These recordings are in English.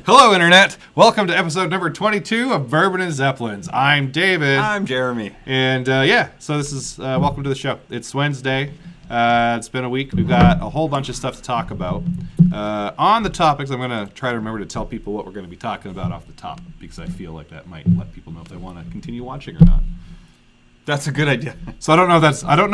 Hello, Internet. Welcome to episode number 22 of Bourbon Zeppelins. I'm David. I'm Jeremy. And so this is welcome to the show. It's Wednesday. It's been a week. We've got a whole bunch of stuff to talk about. On the topics, I'm going to try to remember to tell people what we're going to be talking about off the top because I feel like that might let people know if they want to continue watching or not. That's a good idea. So I don't know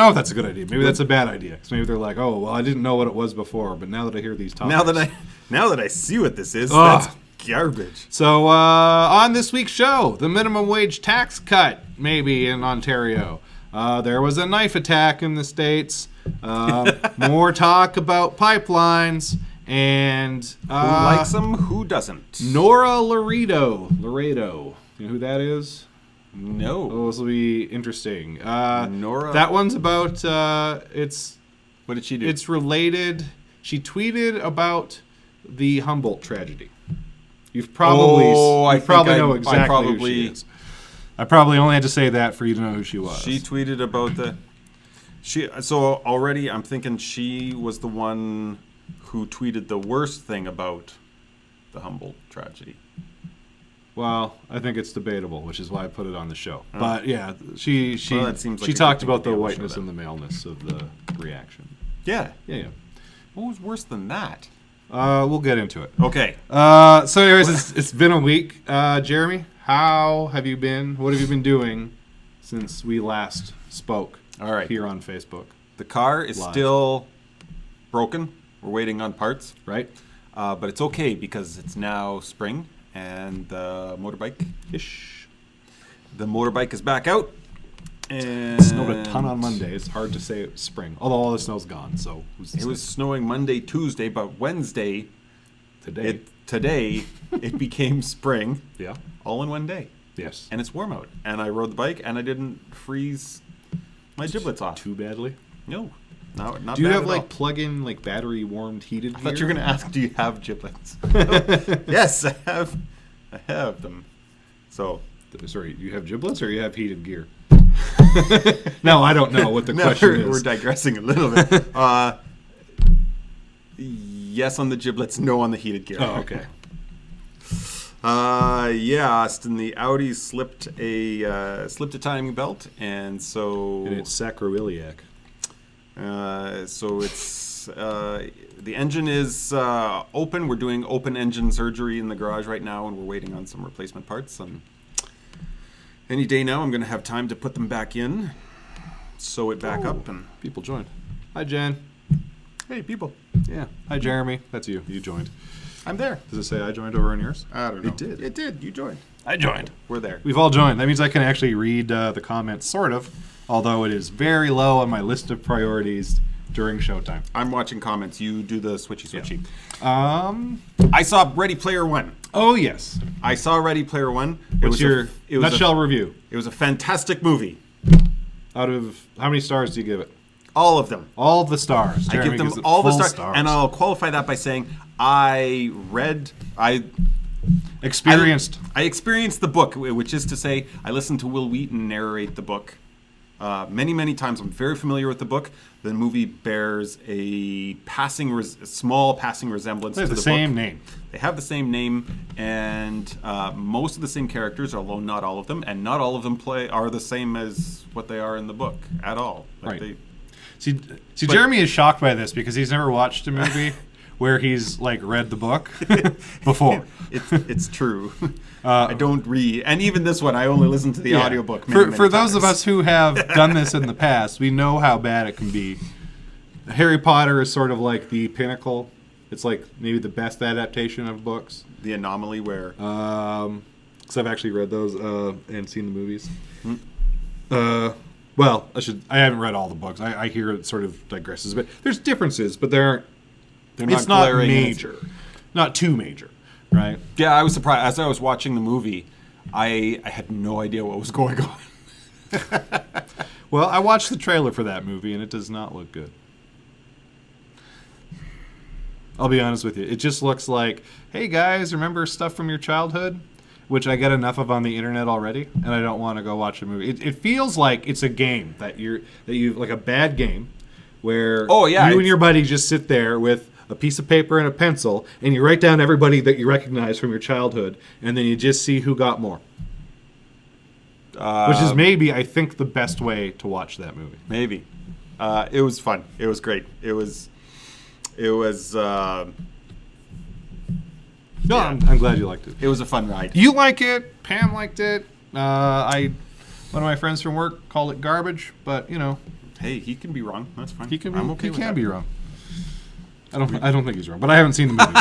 if that's a good idea. Maybe that's a bad idea. Because maybe they're like, oh, well, I didn't know what it was before, but now that I hear these topics, now that I see what this is, that's garbage. So on this week's show, the minimum wage tax cut maybe in Ontario. There was a knife attack in the States. More talk about pipelines and who likes them? Who doesn't? Nora Laredo. You know who that is? No. Oh, this will be interesting. Nora. That one's about. It's. What did she do? It's related. She tweeted about the Humboldt tragedy. You probably know exactly who she is. I probably only had to say that for you to know who she was. She tweeted about So already I'm thinking she was the one who tweeted the worst thing about the Humboldt tragedy. Well, I think it's debatable, which is why I put it on the show. Oh. But yeah, she talked about the whiteness and the maleness of the reaction. Yeah. Yeah. What was worse than that? We'll get into it. Okay. So anyways, it's been a week. Jeremy, how have you been? What have you been doing since we last spoke? All right. Here on Facebook. The car is still broken. We're waiting on parts. Right. But it's okay because it's now spring and the motorbike is back out. And it snowed a ton on Monday. It's hard to say it's spring. Although all the snow's gone, so it was snowing Monday, Tuesday, but Wednesday today it became spring. Yeah. All in one day. Yes. And it's warm out. And I rode the bike and I didn't freeze my giblets off. Too badly? No. Not do you bad have at like all. plug-in like battery warmed heated gear? I thought you were going to ask, do you have giblets? Yes, I have them. So, sorry, you have giblets or you have heated gear? No, I don't know what the question is. We're digressing a little bit. Yes on the giblets, no on the heated gear. Oh, okay. Austin, the Audi slipped a timing belt, and so it's sacroiliac. So it's the engine is open. We're doing open engine surgery in the garage right now, and we're waiting on some replacement parts. And any day now, I'm going to have time to put them back in, sew it back up, and people joined. Hi, Jen. Hey, people. Yeah. Hi, Jeremy. That's you. You joined. I'm there. Does it say I joined over on yours? I don't know. It did. You joined. I joined. We're there. We've all joined. That means I can actually read the comments, sort of, although it is very low on my list of priorities during showtime. I'm watching comments. You do the switchy. Yeah. I saw Ready Player One. Oh, yes. I saw Ready Player One. What's your nutshell review? It was a fantastic movie. Out of how many stars do you give it? All of them. All of the stars. Jeremy, I give them all the stars. And I'll qualify that by saying I experienced the book, which is to say I listened to Will Wheaton narrate the book many, many times. I'm very familiar with the book. The movie bears a small passing resemblance to the book. They have the same name. They have the same name, and most of the same characters, although not all of them, and not all of them are the same as what they are in the book at all. Right. See, Jeremy is shocked by this because he's never watched a movie where he's like read the book before. It's true. I don't read, and even this one, I only listen to the audiobook. For those of us who have done this in the past, we know how bad it can be. Harry Potter is sort of like the pinnacle. It's like maybe the best adaptation of books. The Anomaly, where because I've actually read those and seen the movies. Well, I haven't read all the books. I hear it sort of digresses, but there's differences, but they're not major, not too major, right? Yeah, I was surprised as I was watching the movie. I had no idea what was going on. Well, I watched the trailer for that movie, and it does not look good. I'll be honest with you. It just looks like, hey guys, remember stuff from your childhood? Which I get enough of on the internet already, and I don't want to go watch a movie. It feels like it's a game that you like a bad game where you and your buddy just sit there with a piece of paper and a pencil, and you write down everybody that you recognize from your childhood, and then you just see who got more. Which is maybe, I think, the best way to watch that movie. Maybe. It was fun. It was great. It was. No, I'm glad you liked it. It was a fun ride. You like it. Pam liked it. One of my friends from work called it garbage, but you know. Hey, he can be wrong. That's fine. He can. I'm okay He with can that. be wrong. I don't think he's wrong, but I haven't seen the movie,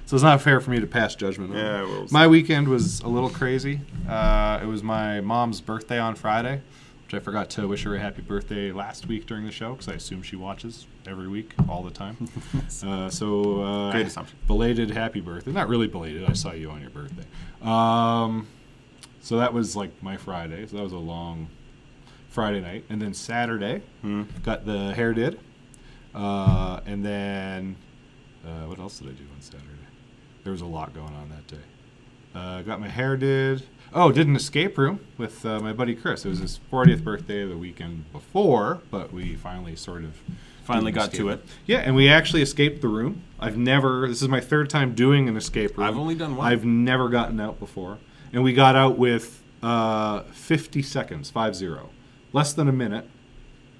so it's not fair for me to pass judgment on it. Yeah, well, My weekend was a little crazy. It was my mom's birthday on Friday, which I forgot to wish her a happy birthday last week during the show because I assume she watches every week, all the time. Great assumption. Belated happy birthday. Not really belated. I saw you on your birthday. So that was like my Friday. So that was a long Friday night. And then Saturday, got the hair did. And then, what else did I do on Saturday? There was a lot going on that day. Got my hair did. Oh, did an escape room with my buddy Chris. It was his 40th birthday the weekend before, but we finally sort of Got to it. Yeah, and we actually escaped the room. This is my third time doing an escape room. I've only done one. I've never gotten out before. And we got out with 50 seconds, 50. Less than a minute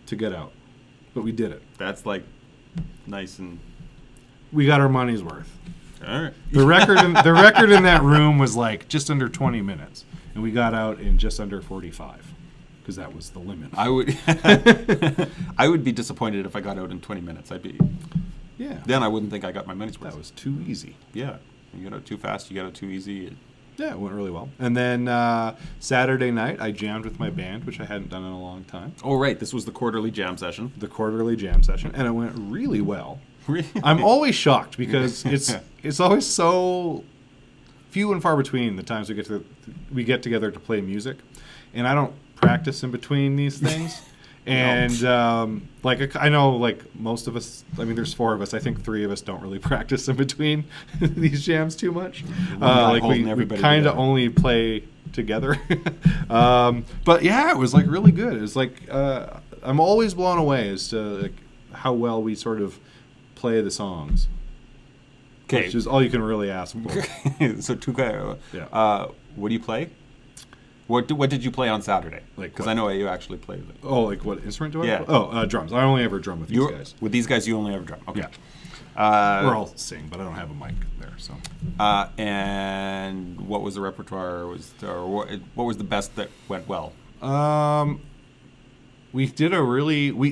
to get out. But we did it. That's like nice and. We got our money's worth. All right. The record in that room was like just under 20 minutes, and we got out in just under 45 because that was the limit. I would be disappointed if I got out in 20 minutes. Yeah. Then I wouldn't think I got my money's worth. That was too easy. Yeah. You get out too fast. You get out too easy. Yeah, it went really well. And then Saturday night, I jammed with my band, which I hadn't done in a long time. Oh, right. This was the quarterly jam session. The quarterly jam session, and it went really well. I'm always shocked because it's always so few and far between the times we get together to play music, and I don't practice in between these things. And I know like most of us, I mean, there's 4 of us. I think 3 of us don't really practice in between these jams too much. We kind of only play together. But yeah, it was like really good. It was like I'm always blown away as to like how well we sort of play the songs. Okay, which is all you can really ask for. So Yeah. What do you play? What did you play on Saturday? Because I know you actually played it. Oh, like what instrument do I Yeah. play? Oh, drums. I only ever drum with these guys. With these guys, you only ever drum. Okay. Yeah. We're all sing, but I don't have a mic there. So. And what was the repertoire? What was the best that went well? We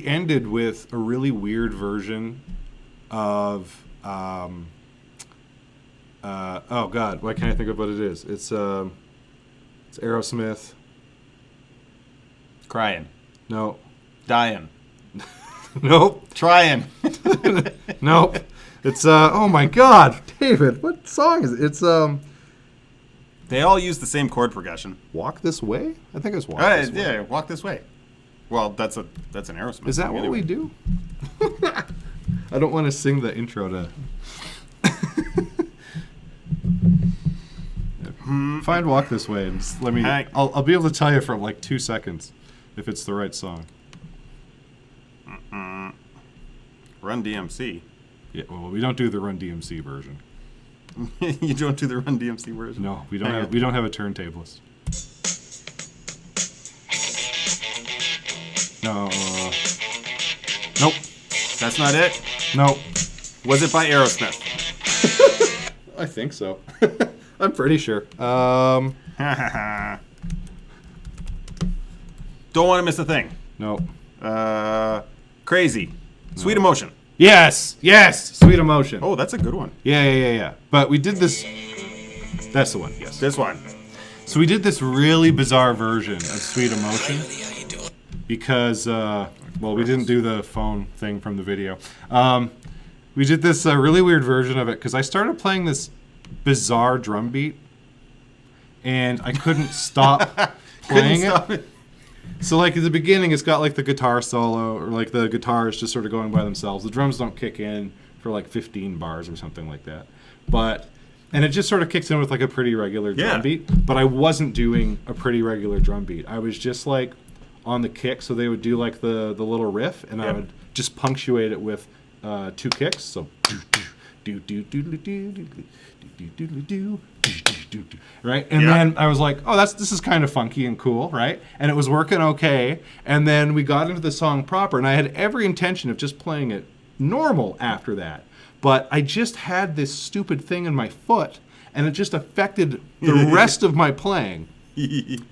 ended with a really weird version of oh God, why can't I think of what it is? It's Aerosmith. Crying. No. Dying. Nope. Trying. Nope. It's oh my God, David, what song is it? It's They all use the same chord progression. Walk This Way? I think it's Walk This Way. Yeah, Walk This Way. Well, that's an Aerosmith. Is that song what anyway. we do? I don't want to sing the intro to. Find Walk This Way and just let me. I'll be able to tell you from like 2 seconds if it's the right song. Run DMC. Yeah, well, we don't do the Run DMC version. You don't do the Run DMC version? No, we don't have a turntablist. No. Nope. That's not it? Nope. Was it by Aerosmith? I think so. I'm pretty sure. Don't want to miss a thing. Nope. Crazy. Sweet Emotion. Yes. Sweet Emotion. Oh, that's a good one. Yeah. But we did this. That's the one. Yes. This one. So we did this really bizarre version of Sweet Emotion because, we didn't do the phone thing from the video. We did this really weird version of it because I started playing this bizarre drum beat and I couldn't stop playing it. So like at the beginning, it's got like the guitar solo or like the guitar is just sort of going by themselves. The drums don't kick in for like 15 bars or something like that. And it just sort of kicks in with like a pretty regular drum beat. But I wasn't doing a pretty regular drum beat. I was just like on the kick. So they would do like the little riff and I would just punctuate it with 2 kicks. So right, and then I was like, oh, this is kind of funky and cool, right? And it was working okay. And then we got into the song proper, and I had every intention of just playing it normal after that. But I just had this stupid thing in my foot, and it just affected the rest of my playing.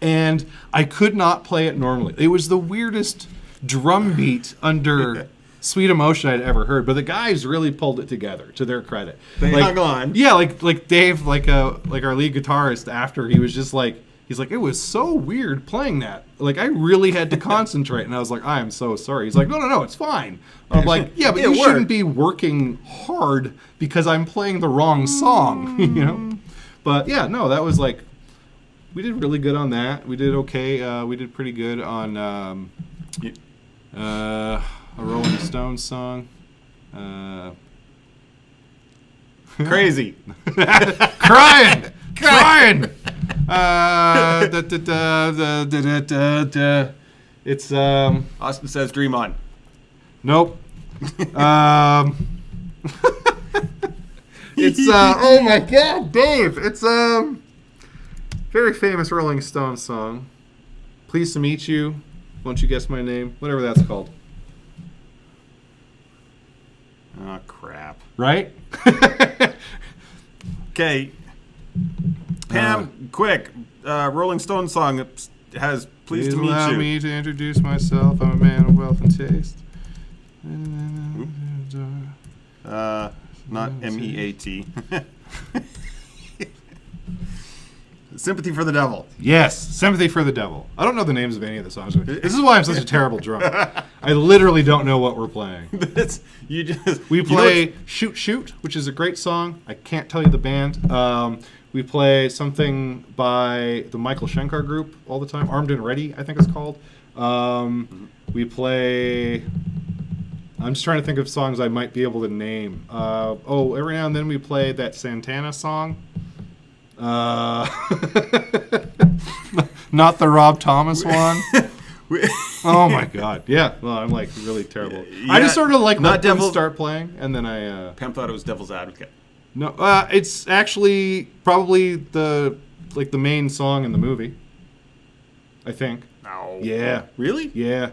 And I could not play it normally. It was the weirdest drum beat under Sweet Emotion I'd ever heard. But the guys really pulled it together, to their credit. They hung on. Yeah, like Dave, like our lead guitarist, after he was just like, he's like, it was so weird playing that. Like, I really had to concentrate. And I was like, I am so sorry. He's like, no, it's fine. I'm like, yeah, but you shouldn't be working hard because I'm playing the wrong song, you know? But yeah, no, that was like, we did really good on that. We did okay. We did pretty good on a Rolling Stones song. Crazy. Crying. It's Austin says Dream On. nope. It's oh my God, Dave! It's very famous Rolling Stones song. Pleased to meet you. Won't you guess my name? Whatever that's called. Oh, crap. Right? Okay. Pam, quick. Rolling Stone song has Pleased to Meet allow You. me to introduce myself. I'm a man of wealth and taste. Not M-E-A-T. Sympathy for the Devil. Yes, Sympathy for the Devil. I don't know the names of any of the songs. This is why I'm such a terrible drummer. I literally don't know what we're playing. We play Shoot Shoot, which is a great song. I can't tell you the band. We play something by the Michael Schenker group all the time. Armed and Ready, I think it's called. We play... I'm just trying to think of songs I might be able to name. Every now and then we play that Santana song. Not the Rob Thomas one. Oh my God! Yeah, well, I'm like really terrible. Yeah, I just sort of like let them Devil- start playing, and then I. Pam thought it was Devil's Advocate. No, it's actually probably the main song in the movie. I think. No. Yeah. Really? Yeah.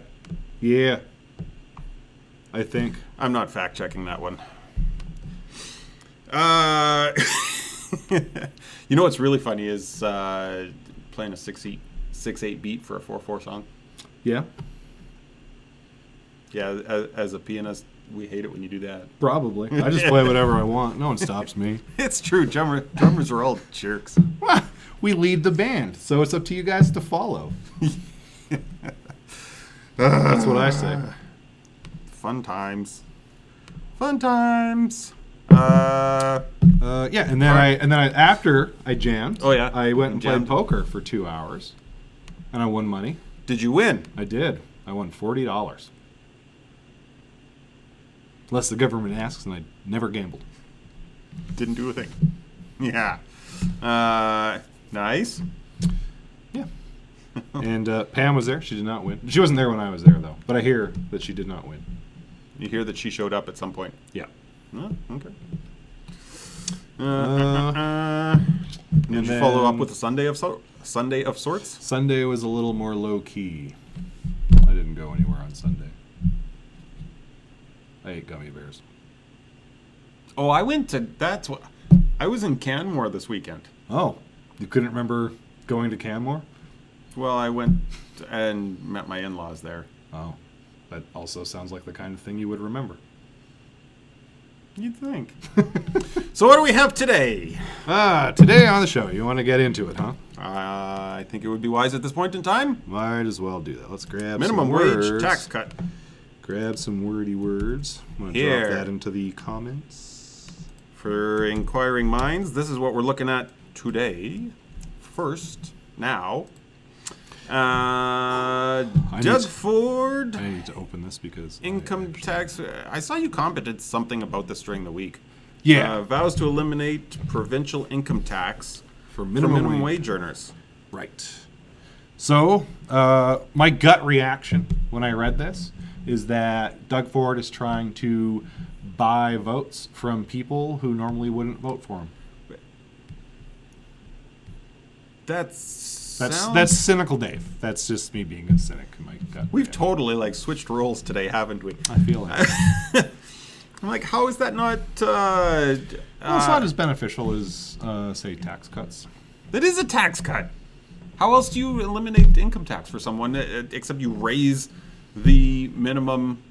I think. I'm not fact checking that one. You know what's really funny is playing a 6/8 beat for a 4/4 song. Yeah. Yeah, as a pianist, we hate it when you do that. Probably. I just play whatever I want. No one stops me. It's true. Drummers are all jerks. We lead the band, so it's up to you guys to follow. That's what I say. Fun times. Yeah, and then I after I jammed. Oh, yeah. I went and played Jammed. poker for 2 hours, and I won money. Did you win? I did. I won $40. Unless the government asks, and I never gambled. Didn't do a thing. Yeah. Nice. Yeah. And Pam was there. She did not win. She wasn't there when I was there, though. But I hear that she did not win. You hear that she showed up at some point. Yeah. Oh, okay. Did and you follow up then- with a Sunday of sorts? Sunday was a little more low key. I didn't go anywhere on Sunday. I ate gummy bears. Oh, I was in Canmore this weekend. Oh, you couldn't remember going to Canmore? Well, I went and met my in-laws there. Oh, that also sounds like the kind of thing you would remember. You'd think. So what do we have today? Today on the show, you want to get into it, huh? I think it would be wise at this point in time. Might as well do that. Let's grab Minimum some wage words. tax cut. Grab some wordy words. I'm going to Here. drop that into the comments. For inquiring minds, this is what we're looking at today. First, now, Doug Ford, I need to open this because income tax. I saw you commented something about this during the week. Yeah. Vows to eliminate provincial income tax for for minimum, minimum wage. wage earners. Right. So, my gut reaction when I read this is that Doug Ford is trying to buy votes from people who normally wouldn't vote for him. That's cynical, Dave. That's just me being a cynic. In my gut. We've totally like switched roles today, haven't we? I feel like I'm like, how is that not? well, it's not as beneficial as say tax cuts. That is a tax cut. How else do you eliminate income tax for someone except you raise the minimum?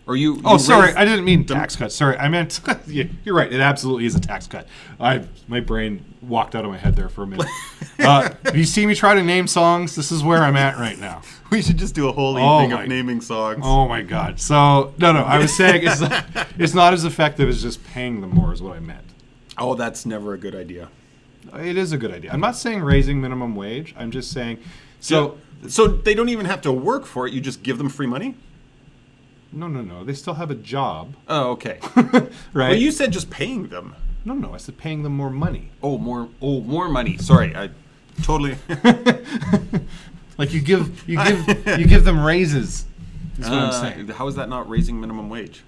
Or you? Oh, sorry, I didn't mean tax cuts. Sorry, I meant. You're right. It absolutely is a tax cut. My brain walked out of my head there for a minute. If you see me try to name songs, this is where I'm at right now. We should just do a whole evening of naming songs. Oh my God! So no, I was saying it's not as effective as just paying them more, is what I meant. Oh, that's never a good idea. It is a good idea. I'm not saying raising minimum wage. I'm just saying. So they don't even have to work for it. You just give them free money. No. They still have a job. Oh, okay. Right. Well, you said just paying them. No. I said paying them more money. More money. Sorry, I totally. Like you give them raises. Is what I'm saying. How is that not raising minimum wage?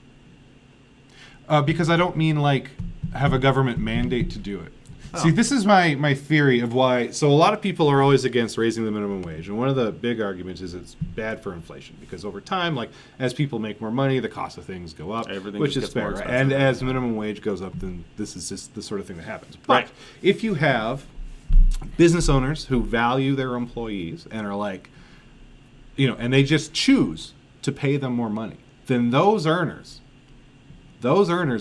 Because I don't mean like have a government mandate to do it. Oh. See, this is my theory of why. So a lot of people are always against raising the minimum wage, and one of the big arguments is it's bad for inflation because over time, like as people make more money, the cost of things go up, Everything which just is gets more fair. expensive. And as minimum wage goes up, then this is just the sort of thing that happens. But Right. if you have business owners who value their employees and are like, and they just choose to pay them more money, then those earners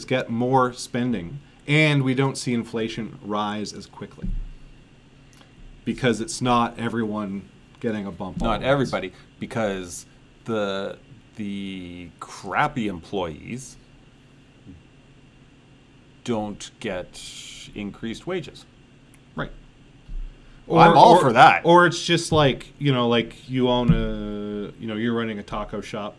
get more spending. And we don't see inflation rise as quickly because it's not everyone getting a bump. Not everybody, because the crappy employees don't get increased wages. Right. I'm all for that. Or it's just like like you own you're running a taco shop,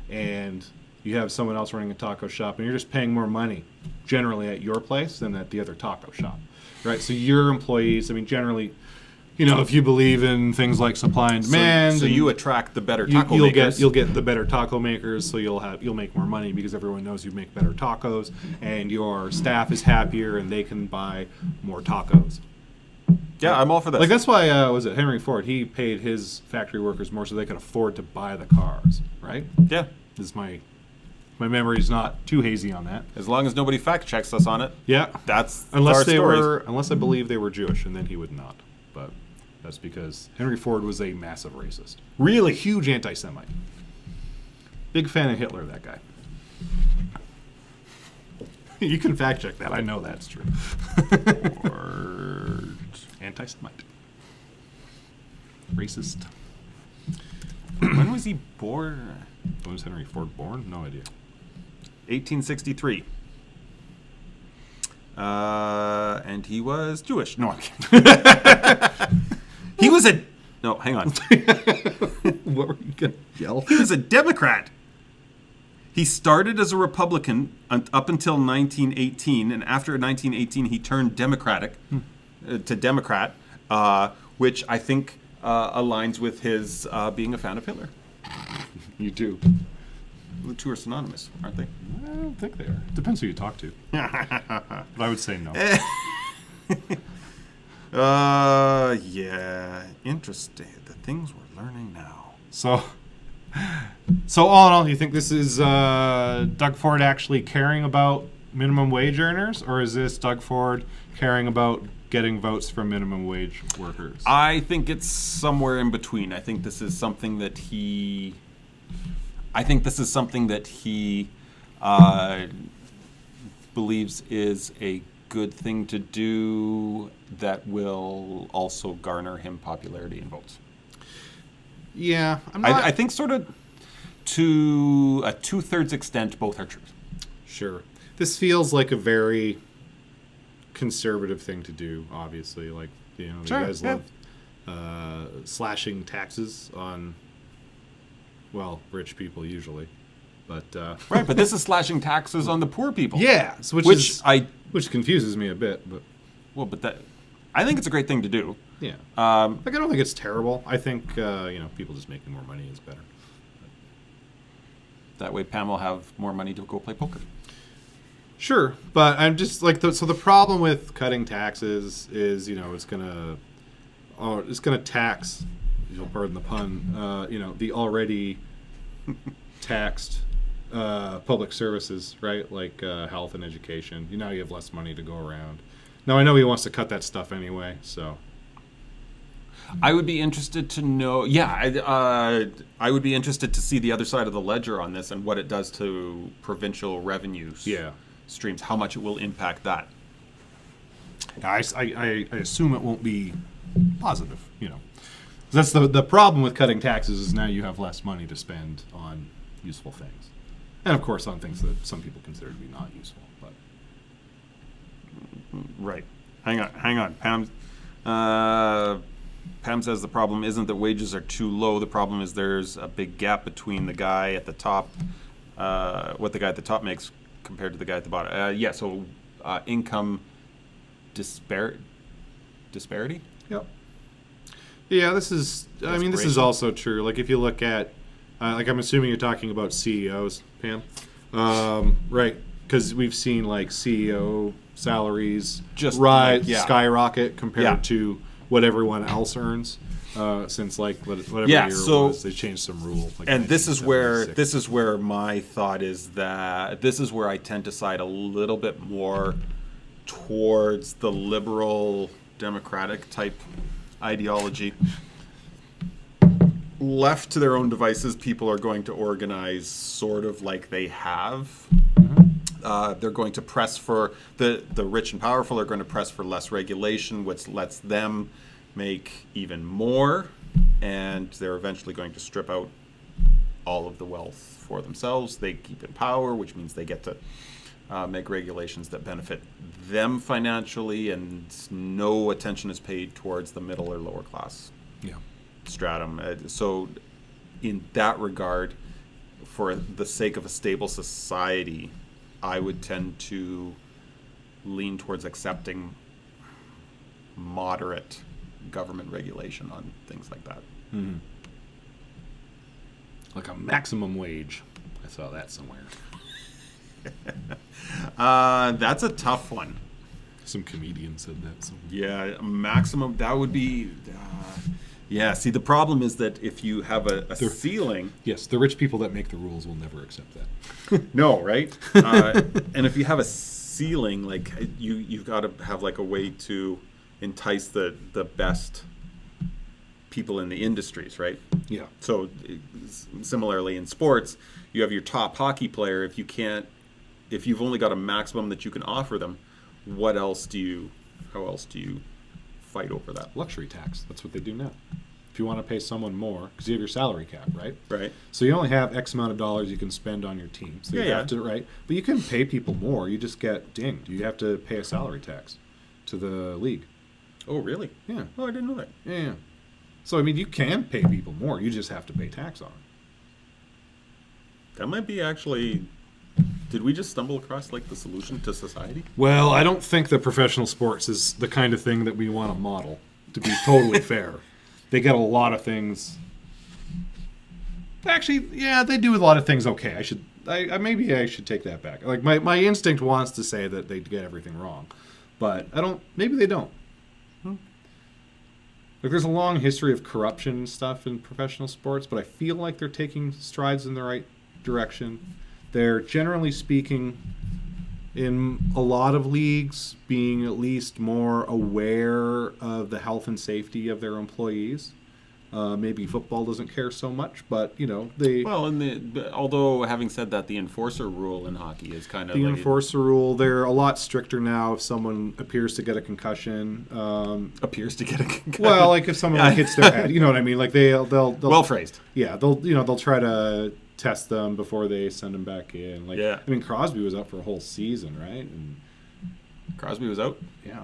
and you have someone else running a taco shop, and you're just paying more money generally at your place than at the other taco shop, right? So your employees, generally, if you believe in things like supply and demand, so you attract the better taco makers. You'll get the better taco makers, so you'll make more money because everyone knows you make better tacos, and your staff is happier and they can buy more tacos. Yeah, I'm all for this. Like that's why was it Henry Ford? He paid his factory workers more so they could afford to buy the cars, right? Yeah. This is my memory's not too hazy on that. As long as nobody fact checks us on it. Yeah. That's unless our unless I believe they were Jewish, and then he would not. But that's because Henry Ford was a massive racist. Really huge anti-Semite. Big fan of Hitler, that guy. You can fact check that. I know that's true. Or anti-Semite. Racist. When was he born? When was Henry Ford born? No idea. 1863. And he was Jewish. No, I'm kidding. He was a... No, hang on. What were you going to yell? He was a Democrat. He started as a Republican up until 1918, and after 1918 he turned Democratic to Democrat, which I think aligns with his being a fan of Hitler. You do. The two are synonymous, aren't they? I don't think they are. Depends who you talk to. But I would say no. Yeah. Interesting. The things we're learning now. So all in all, you think this is Doug Ford actually caring about minimum wage earners, or is this Doug Ford caring about getting votes from minimum wage workers? I think it's somewhere in between. I think this is something that he believes is a good thing to do that will also garner him popularity and votes. Yeah, I'm not... I think sort of to a 2/3 extent, both are true. Sure. This feels like a very conservative thing to do, obviously. Like, you guys love slashing taxes on, well, rich people usually. But right, but this is slashing taxes on the poor people. Yeah, so which confuses me a bit, but I think it's a great thing to do. Yeah. I don't think it's terrible. I think people just making more money is better. That way Pam will have more money to go play poker. Sure, but I'm just like so the problem with cutting taxes is it's gonna tax, pardon the pun, the already taxed public services, right? Like health and education. You have less money to go around. Now I know he wants to cut that stuff anyway, so. I would be interested to know. Yeah, I would be interested to see the other side of the ledger on this and what it does to provincial revenues. Yeah. Streams, how much it will impact that. I assume it won't be positive, That's the problem with cutting taxes is now you have less money to spend on useful things. And, of course, on things that some people consider to be not useful. But Right. Hang on. Pam says the problem isn't that wages are too low. The problem is there's a big gap between the guy at the top, what the guy at the top makes compared to the guy at the bottom. So income disparity? Yep. Yeah, this is also true. Like, if you look at, I'm assuming you're talking about CEOs, Pam. Right. Because we've seen, like, CEO salaries just skyrocket compared to what everyone else earns. Since whatever year it was, they changed some rule. And this is where my thought is that this is where I tend to side a little bit more towards the liberal democratic type ideology. Left to their own devices, people are going to organize sort of like they have. They're going to press for the rich and powerful are going to press for less regulation, which lets them make even more, and they're eventually going to strip out all of the wealth for themselves. They keep in power, which means they get to make regulations that benefit them financially, and no attention is paid towards the middle or lower class stratum. So in that regard, for the sake of a stable society, I would tend to lean towards accepting moderate government regulation on things like that. Mm-hmm. Like a maximum wage. I saw that somewhere. That's a tough one. Some comedian said that somewhere. Yeah, maximum, that would be... see, the problem is that if you have a ceiling... Yes, the rich people that make the rules will never accept that. No, right? And if you have a ceiling, like, you've got to have, like, a way to entice the best people in the industries, right? Yeah. So similarly in sports, you have your top hockey player. If you've only got a maximum that you can offer them, how else do you fight over that? Luxury tax. That's what they do now. If you want to pay someone more, because you have your salary cap, right? Right. So you only have X amount of dollars you can spend on your team. So you have to, right? But you can pay people more. You just get dinged. You have to pay a salary tax to the league. Oh, really? Yeah. Oh, I didn't know that. Yeah. So, you can pay people more. You just have to pay tax on it. That might be actually... Did we just stumble across, like, the solution to society? Well, I don't think that professional sports is the kind of thing that we want to model, to be totally fair. They get a lot of things... Actually, yeah, they do a lot of things okay. Maybe I should take that back. Like, my instinct wants to say that they get everything wrong. But maybe they don't. Like, there's a long history of corruption and stuff in professional sports, but I feel like they're taking strides in the right direction. They're, generally speaking, in a lot of leagues, being at least more aware of the health and safety of their employees. Maybe football doesn't care so much, but, they... Well, although, having said that, the enforcer rule in hockey is kind of... The enforcer rule, they're a lot stricter now if someone appears to get a concussion. Appears to get a concussion? Well, like if someone hits their head, you know what I mean? Like, they'll well phrased. Yeah, they'll try to test them before they send them back in. Like, yeah. Crosby was out for a whole season, right? And Crosby was out? Yeah.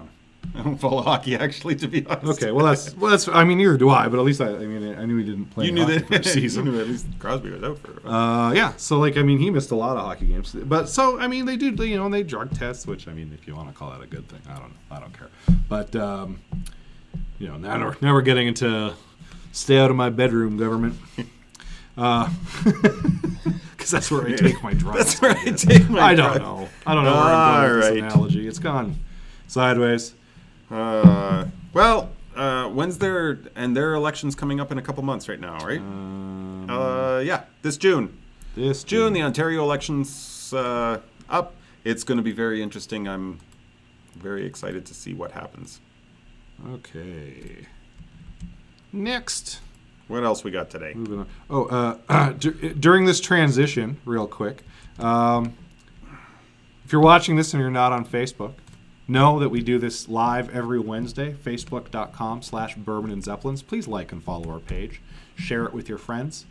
I don't follow hockey, actually, to be honest. Okay, well, that's. Neither do I. But at least I knew he didn't play. You knew that for a season. You knew at least Crosby was out for a while. Yeah. So he missed a lot of hockey games. But so they do. They drug test, which if you want to call that a good thing, I don't know. I don't care. But now we're getting into stay out of my bedroom, government. Because because that's where I take my drugs. That's where I take my I drugs. don't know. I don't know where I'm going with All this right. analogy. It's gone sideways. When's their election's coming up in a couple months right now, right? This June. This June, the Ontario election's up. It's going to be very interesting. I'm very excited to see what happens. Okay. Next. What else we got today? Moving on. During this transition, real quick, if you're watching this and you're not on Facebook, know that we do this live every Wednesday, facebook.com/Bourbon and Zeppelins. Please like and follow our page. Share it with your friends.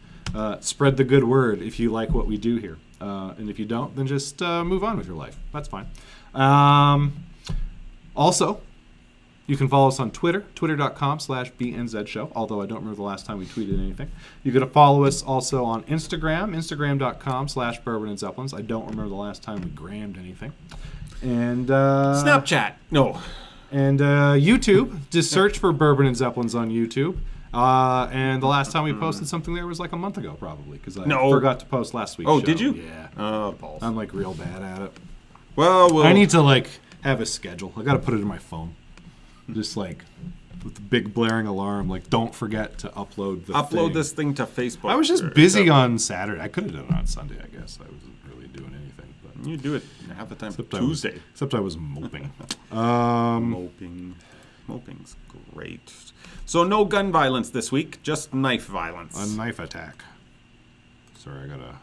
Spread the good word if you like what we do here. And if you don't, then just move on with your life. That's fine. Also, you can follow us on Twitter, twitter.com/BNZ show, although I don't remember the last time we tweeted anything. You can follow us also on Instagram, instagram.com/Bourbon and Zeppelins. I don't remember the last time we grammed anything. And Snapchat. No. And YouTube. Just search for Bourbon and Zeppelins on YouTube. And the last time we posted something there was like a month ago, probably, because I forgot to post last week's show. Did you? Yeah. Oh, balls. I'm like real bad at it. Well, I need to like have a schedule. I got to put it in my phone. Just like with the big blaring alarm, like don't forget to upload thing. This thing to Facebook. I was just busy on Saturday. I could have done it on Sunday, I guess. I wasn't really doing anything. But You do it half the time. except Tuesday. Except I was moping. Moping's great. So no gun violence this week, just knife violence. A knife attack. Sorry, I gotta.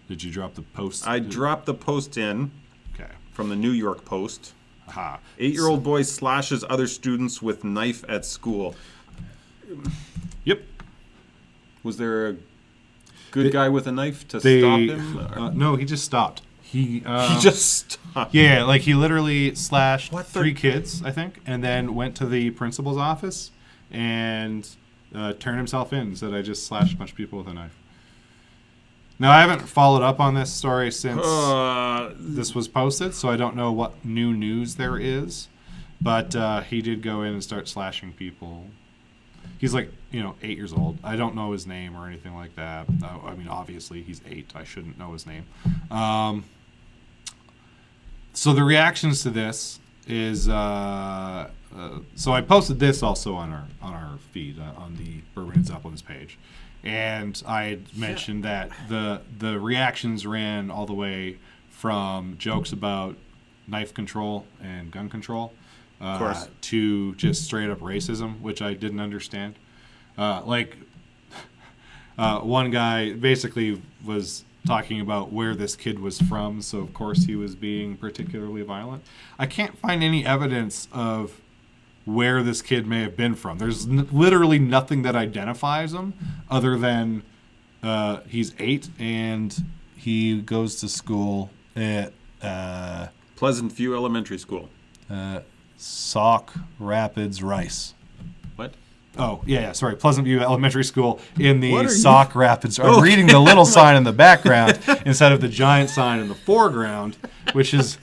Did you drop the post? I dropped the post in Okay. from the New York Post. Aha. 8-year-old boy slashes other students with knife at school. Yep. Was there a good guy with a knife to They, stop him? no, he just stopped. He just stopped. Yeah, like he literally slashed What the- 3 kids, I think, and then went to the principal's office and turned himself in and said, I just slashed a bunch of people with a knife. Now, I haven't followed up on this story since this was posted, so I don't know what new news there is. But he did go in and start slashing people. He's like, 8 years old. I don't know his name or anything like that. I mean, obviously, he's 8. I shouldn't know his name. So the reactions to this is... so I posted this also on our feed, on the Bourbon and Zeppelins page. And I had mentioned that the reactions ran all the way from jokes about knife control and gun control Of course. to just straight up racism, which I didn't understand. One guy basically was talking about where this kid was from, so of course he was being particularly violent. I can't find any evidence of where this kid may have been from. There's literally nothing that identifies him other than he's 8 and he goes to school at Pleasant View Elementary School. Sauk Rapids Rice. What? Oh, yeah, sorry. Pleasant View Elementary School in What the are Sauk Rapids. I'm reading the little sign in the background instead of the giant sign in the foreground, which is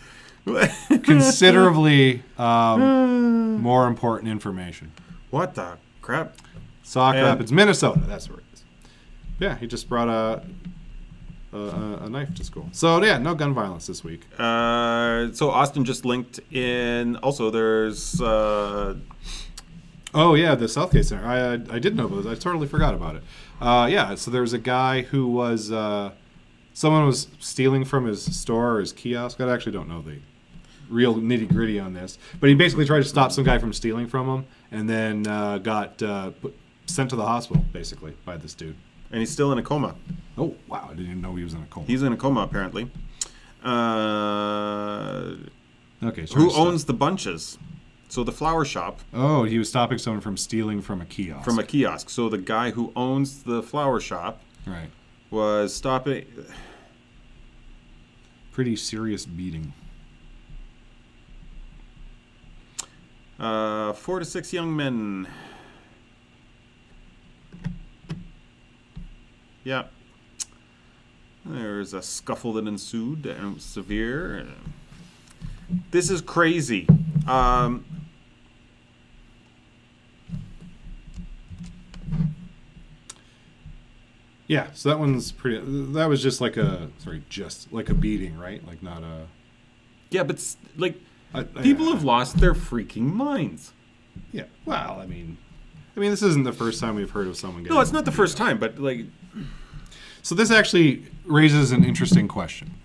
considerably more important information. What the crap? Sauk Rapids, Minnesota. That's where it is. Yeah, he just brought a knife to school. So, yeah, no gun violence this week. So Austin just linked in. Also, there's... Oh, yeah, the Southgate Center. I did know about this. I totally forgot about it. Yeah, so there was a guy who was... someone was stealing from his store or his kiosk. I actually don't know the real nitty-gritty on this. But he basically tried to stop some guy from stealing from him and then got sent to the hospital, basically, by this dude. And he's still in a coma. Oh, wow. I didn't even know he was in a coma. He's in a coma, apparently. Okay. Who owns the bunches? So the flower shop. Oh, he was stopping someone from stealing from a kiosk. From a kiosk. So the guy who owns the flower shop Right. was stopping... Pretty serious beating. 4 to 6 young men. Yeah. There's a scuffle that ensued and it was severe. This is crazy. Yeah, so that one's pretty. That was just like a beating, right? Like not a. Yeah, but people have lost their freaking minds. Yeah. Well, I mean, this isn't the first time we've heard of someone getting. No, it's not the first time, but like. So this actually raises an interesting question.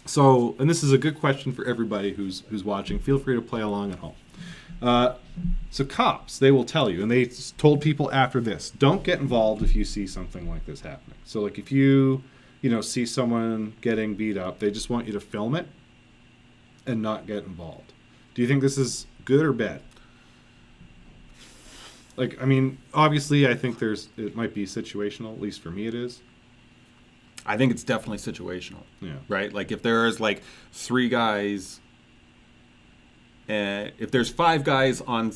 So, and this is a good question for everybody who's watching. Feel free to play along at home. So cops, they will tell you, and they told people after this, don't get involved if you see something like this happening. So like if you see someone getting beat up, they just want you to film it and not get involved. Do you think this is good or bad? Like, I mean, obviously I think it might be situational, at least for me it is. I think it's definitely situational. Yeah. Right? Like if there's like 3 guys, if there's 5 guys on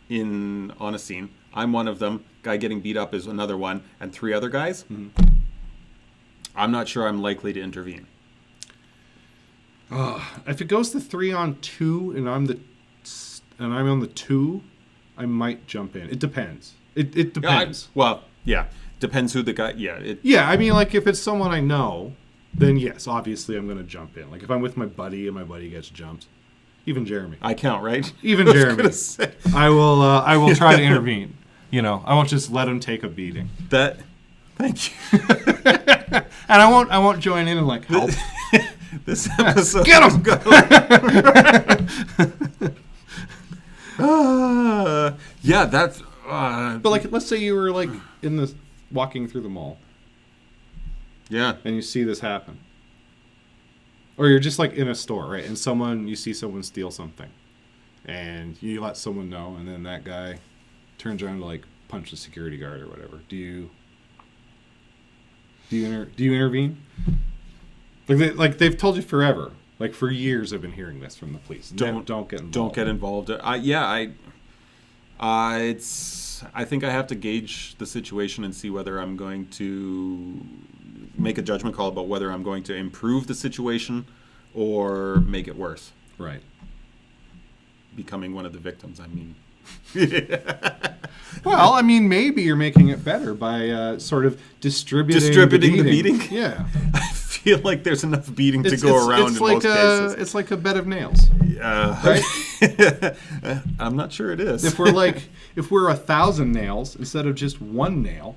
a scene, I'm one of them. Guy getting beat up is another one, and 3 other guys. Mm-hmm. I'm not sure I'm likely to intervene. If it goes to 3-on-2 and I'm on the 2, I might jump in. It depends. It depends. Depends who the guy. Yeah. Yeah, I mean, like if it's someone I know, then yes, obviously I'm going to jump in. Like if I'm with my buddy and my buddy gets jumped. Even Jeremy. I count, right? Even Jeremy. I will try to intervene. I won't just let him take a beating. Thank you. And I won't join in and like help. This episode. Get him! Yeah, that's. But like, let's say you were like walking through the mall. Yeah. And you see this happen. Or you're just like in a store, right? And you see someone steal something, and you let someone know, and then that guy turns around to like punch the security guard or whatever. Do you intervene? They've told you forever, like for years. I've been hearing this from the police. Don't get involved. Don't get involved. I think I have to gauge the situation and see whether I'm going to make a judgment call about whether I'm going to improve the situation or make it worse. Right. Becoming one of the victims, I mean. Well, I mean, maybe you're making it better by sort of distributing the beating. Yeah. I feel like there's enough beating to go around in most cases. It's like a bed of nails. Right? I'm not sure it is. If we're 1,000 nails instead of just one nail.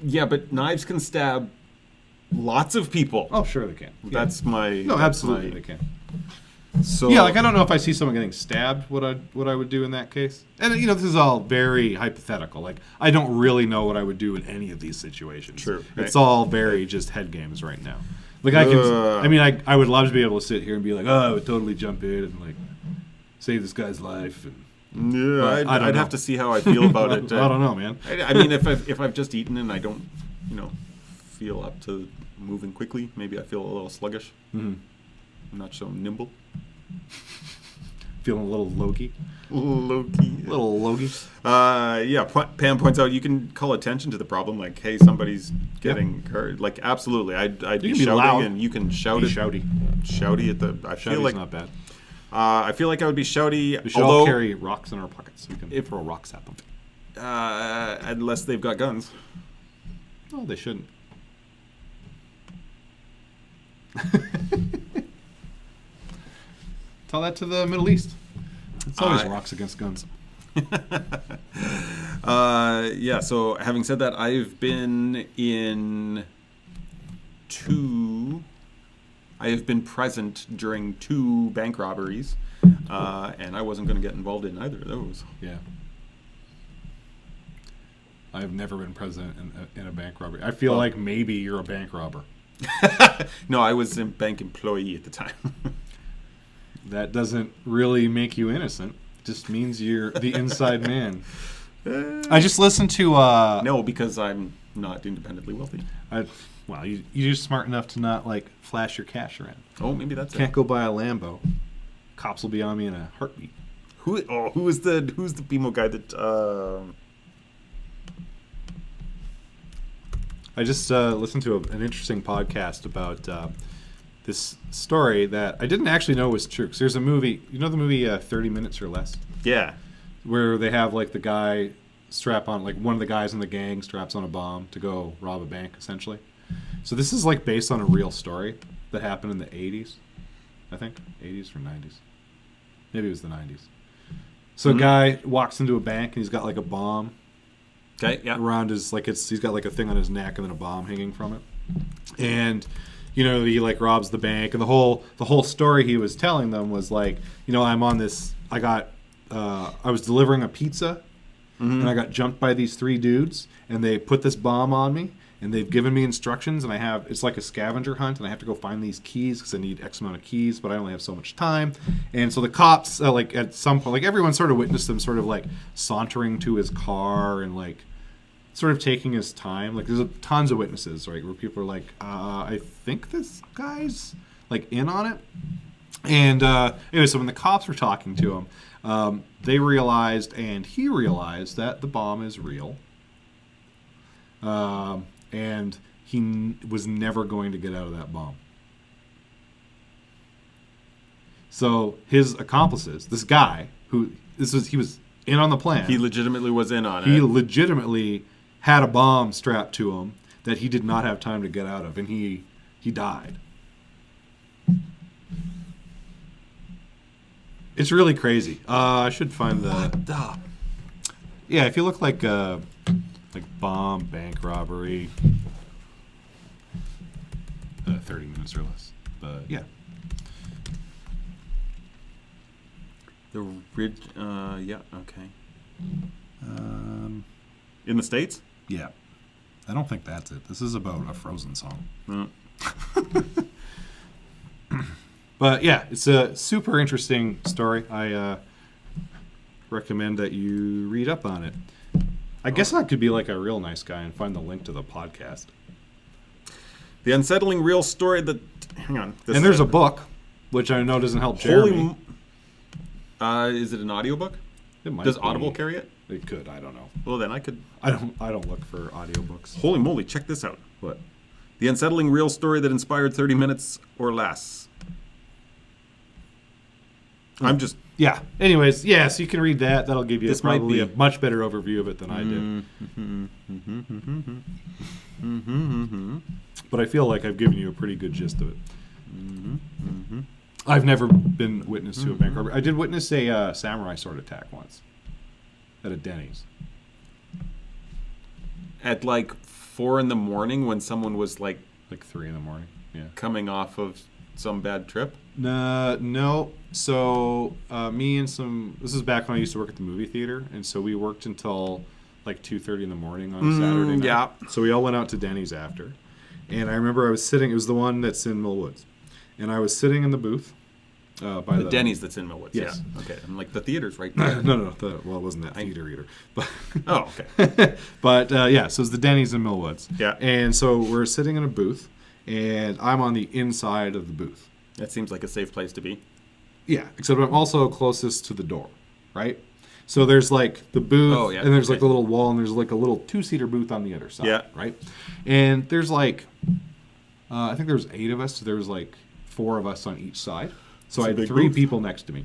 Yeah, but knives can stab lots of people. Oh, sure they can. Yeah. Absolutely they can. So yeah, like I don't know if I see someone getting stabbed, what I would do in that case. And this is all very hypothetical. Like I don't really know what I would do in any of these situations. True. It's all very just head games right now. Like I would love to be able to sit here and be like, I would totally jump in and like save this guy's life. Yeah, I'd have to see how I feel about it. I don't know, man. I mean, if I've just eaten and I don't, feel up to moving quickly, maybe I feel a little sluggish. Mm-hmm. I'm not so nimble. Feeling a little low-key. Little low-key. Pam points out you can call attention to the problem. Like, hey, somebody's getting hurt. Like, absolutely. I'd be shouting loud. And you can shout it. Shouty at the. I feel like not bad. I feel like I would be shouty. We should all carry rocks in our pockets. We can throw rocks at them. Unless they've got guns. Oh, they shouldn't. Tell that to the Middle East. It's always rocks against guns. So having said that, I've been present during 2 bank robberies, and I wasn't going to get involved in either of those. Yeah. I've never been present in a bank robbery. I feel like maybe you're a bank robber. No, I was a bank employee at the time. That doesn't really make you innocent. It just means you're the inside man. I just listened to... No, because I'm not independently wealthy. You're just smart enough to not, like, flash your cash around. Oh, maybe that's Can't go buy a Lambo. Cops will be on me in a heartbeat. Who's the BMO guy that... I just listened to an interesting podcast about this story that I didn't actually know was true. Because there's a movie, the movie 30 Minutes or Less? Yeah. Where they have like the guy strap on, like one of the guys in the gang straps on a bomb to go rob a bank, essentially. So this is like based on a real story that happened in the 80s, I think. 80s or 90s. Maybe it was the 90s. So a guy walks into a bank and he's got like a bomb around his, like he's got like a thing on his neck and then a bomb hanging from it. And he like robs the bank, and the whole story he was telling them was like, I'm on this, I was delivering a pizza, and I got jumped by these 3 dudes, and they put this bomb on me, and they've given me instructions, and it's like a scavenger hunt, and I have to go find these keys because I need X amount of keys, but I only have so much time. And so the cops, like at some point, like everyone sort of witnessed him sort of like sauntering to his car and like sort of taking his time. Like there's tons of witnesses, right, where people are like, I think this guy's like in on it. And anyway, so when the cops were talking to him, they realized, and he realized, that the bomb is real. And he was never going to get out of that bomb. So his accomplices, this guy he was in on the plan. He legitimately was in on it. He legitimately had a bomb strapped to him that he did not have time to get out of, and he died. It's really crazy. I should find the. What the? Yeah, if you look like bomb, bank robbery, 30 minutes or less. But yeah. The ridge. Yeah. Okay. In the States? Yeah. I don't think that's it. This is about a Frozen song. But yeah, it's a super interesting story. I recommend that you read up on it. I guess I could be like a real nice guy and find the link to the podcast. The unsettling real story that. Hang on. And there's a book, which I know doesn't help Jeremy. Is it an audiobook? It might Does be. Audible carry it? It could. I don't know. Well, then I could. I don't look for audiobooks. Holy moly! Check this out. What? The unsettling real story that inspired 30 minutes or less. I'm just. Yeah. Anyways, yeah. So you can read that. That'll give you This probably might be a much better overview of it than I did. But I feel like I've given you a pretty good gist of it. I've never been witness to a bank robbery. I did witness a samurai sword attack once at a Denny's. At like 4 a.m. when someone was like 3 a.m. Yeah. coming off of some bad trip. No. So me and this is back when I used to work at the movie theater, and so we worked until like 2:30 in the morning on Saturday night. Yeah. So we all went out to Denny's after, and I remember I was sitting. It was the one that's in Mill Woods, and I was sitting in the booth by The Denny's that's in Millwoods. Yes. Yeah. Okay. I'm like the theater's right there. No. Well, it wasn't that theater either, but Oh, okay. but yeah. So it's the Denny's in Mill Woods. Yeah. And so we're sitting in a booth, and I'm on the inside of the booth. That seems like a safe place to be. Yeah, except I'm also closest to the door, right? So there's like the booth, and there's like the little wall, and there's like a little 2-seater booth on the other side, right? And there's like, I think there was 8 of us, so there was like 4 of us on each side. So I had 3 people next to me.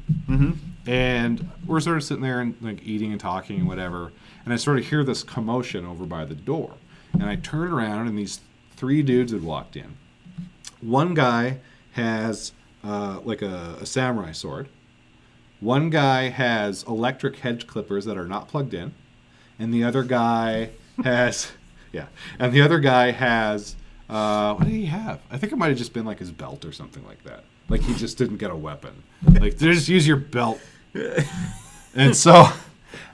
And we're sort of sitting there and like eating and talking and whatever, and I sort of hear this commotion over by the door. And I turn around, and these 3 dudes had walked in. One guy has like a samurai sword. One guy has electric hedge clippers that are not plugged in, and the other guy has and the other guy has what did he have? I think it might have just been like his belt or something like that. Like he just didn't get a weapon. Like they just use your belt. And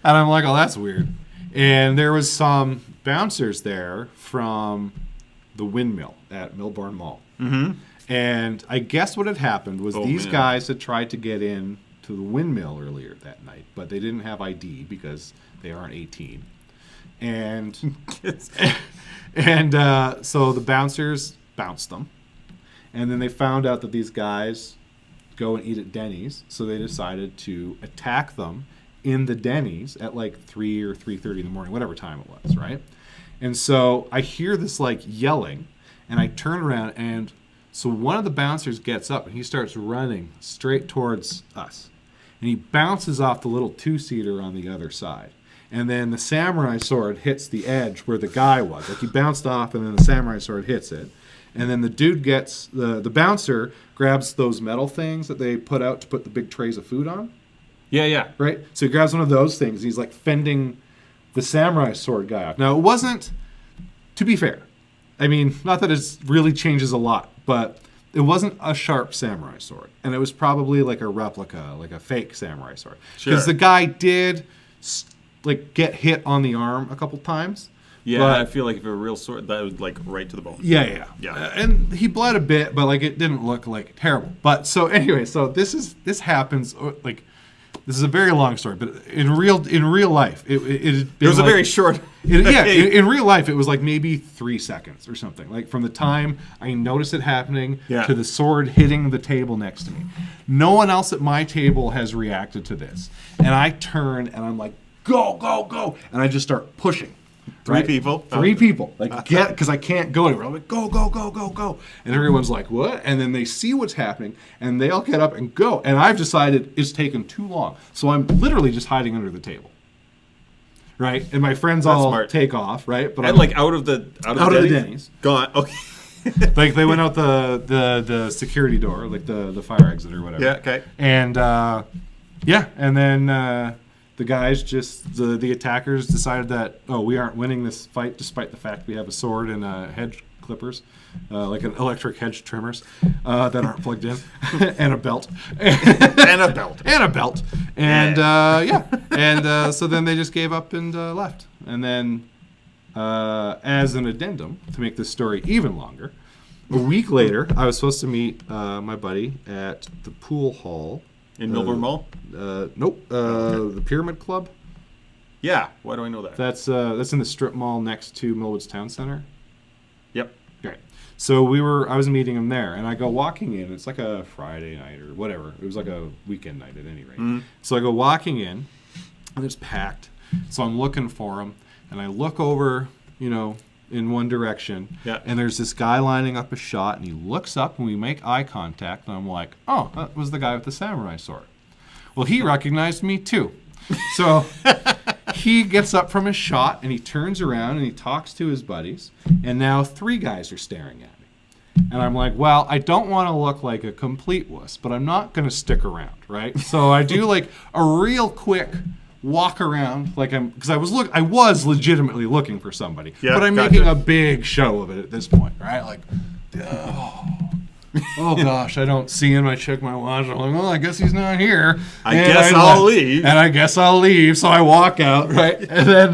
I'm like, oh, that's weird. And there was some bouncers there from the Windmill at Millbourne Mall. And I guess what had happened was these guys had tried to get in to the Windmill earlier that night, but they didn't have ID because they aren't 18. And so the bouncers bounced them. And then they found out that these guys go and eat at Denny's, so they decided to attack them in the Denny's at like 3 or 3:30 in the morning, whatever time it was, right? And so I hear this like yelling, and I turn around, and so one of the bouncers gets up and he starts running straight towards us. And he bounces off the little 2-seater on the other side. and then the samurai sword hits the edge where the guy was. Like he bounced off, and then the samurai sword hits it. And then the dude gets, the bouncer grabs those metal things that they put out to put the big trays of food on. Yeah. Right? So he grabs one of those things, and he's like fending the samurai sword guy off. Now, it wasn't, to be fair, I mean, not that it really changes a lot, but it wasn't a sharp samurai sword. And it was probably like a replica, like a fake samurai sword. Because the guy did like get hit on the arm a couple times. Yeah, but I feel like if it were a real sword, that would like right to the bone. Yeah. And he bled a bit, but like it didn't look like terrible. But so anyway, so this happens like this is a very long story, but in real life, it was a very short. In real life, it was like maybe 3 seconds or something. Like from the time I noticed it happening to the sword hitting the table next to me. No one else at my table has reacted to this, and I turn and I'm like, go, and I just start pushing. Three people. Like, because I can't go anywhere. I'm like, go. And everyone's like, what? And then they see what's happening, and they all get up and go. And I've decided it's taken too long. So I'm literally just hiding under the table. Right? And my friends all smart. Take off, right? But I'm like out of the Denny's. Gone. Okay. Like they went out the security door, like the fire exit or whatever. Yeah, okay. And and then the guys the attackers decided that, we aren't winning this fight despite the fact we have a sword and hedge clippers, like an electric hedge trimmers that aren't plugged in, and a belt. And a belt. And so then they just gave up and left. And then as an addendum, to make this story even longer, a week later, I was supposed to meet my buddy at the pool hall. In Millburn Mall? Nope. The Pyramid Club. Yeah. Why do I know that? That's in the strip mall next to Millwood's Town Center. Yep. Right. So I was meeting him there, and I go walking in. It's like a Friday night or whatever. It was like a weekend night at any rate. Mm-hmm. So I go walking in, and it's packed. So I'm looking for him, and I look over, in one direction. Yeah. And there's this guy lining up a shot, and he looks up, and we make eye contact, and I'm like, oh, that was the guy with the samurai sword. Well, he recognized me too. So he gets up from his shot, and he turns around, and he talks to his buddies, and now 3 guys are staring at me. And I'm like, well, I don't want to look like a complete wuss, but I'm not going to stick around, right? So I do like a real quick walk around, like because I was legitimately looking for somebody, but I'm making a big show of it at this point, right? Like, oh gosh, I don't see him. I check my watch. I'm like, well, I guess he's not here. I guess I'll leave. And I guess I'll leave. So I walk out, right? And then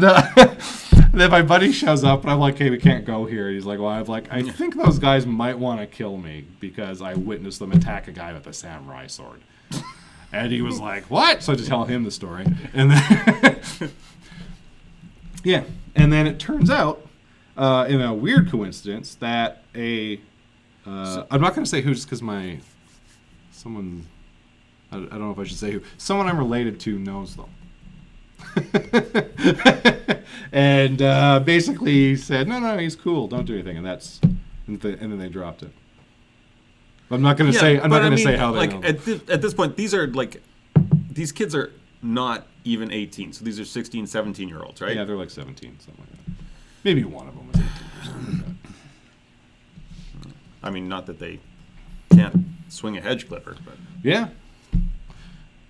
then my buddy shows up, and I'm like, hey, we can't go here. And he's like, well, I think those guys might want to kill me because I witnessed them attack a guy with a samurai sword. And he was like, what? So I had to tell him the story. And then, yeah. And then it turns out, in a weird coincidence, that I'm not going to say who just because I don't know if I should say who. Someone I'm related to knows them. And basically said, no, he's cool. Don't do anything. And then they dropped it. I'm not going to say. I'm not going to say how they know. At this point, these kids are not even 18, so these are 16, 17-year-olds, right? Yeah, they're like 17, something like that. Maybe one of them was 18 or something like that. I mean, not that they can't swing a hedge clipper, but yeah.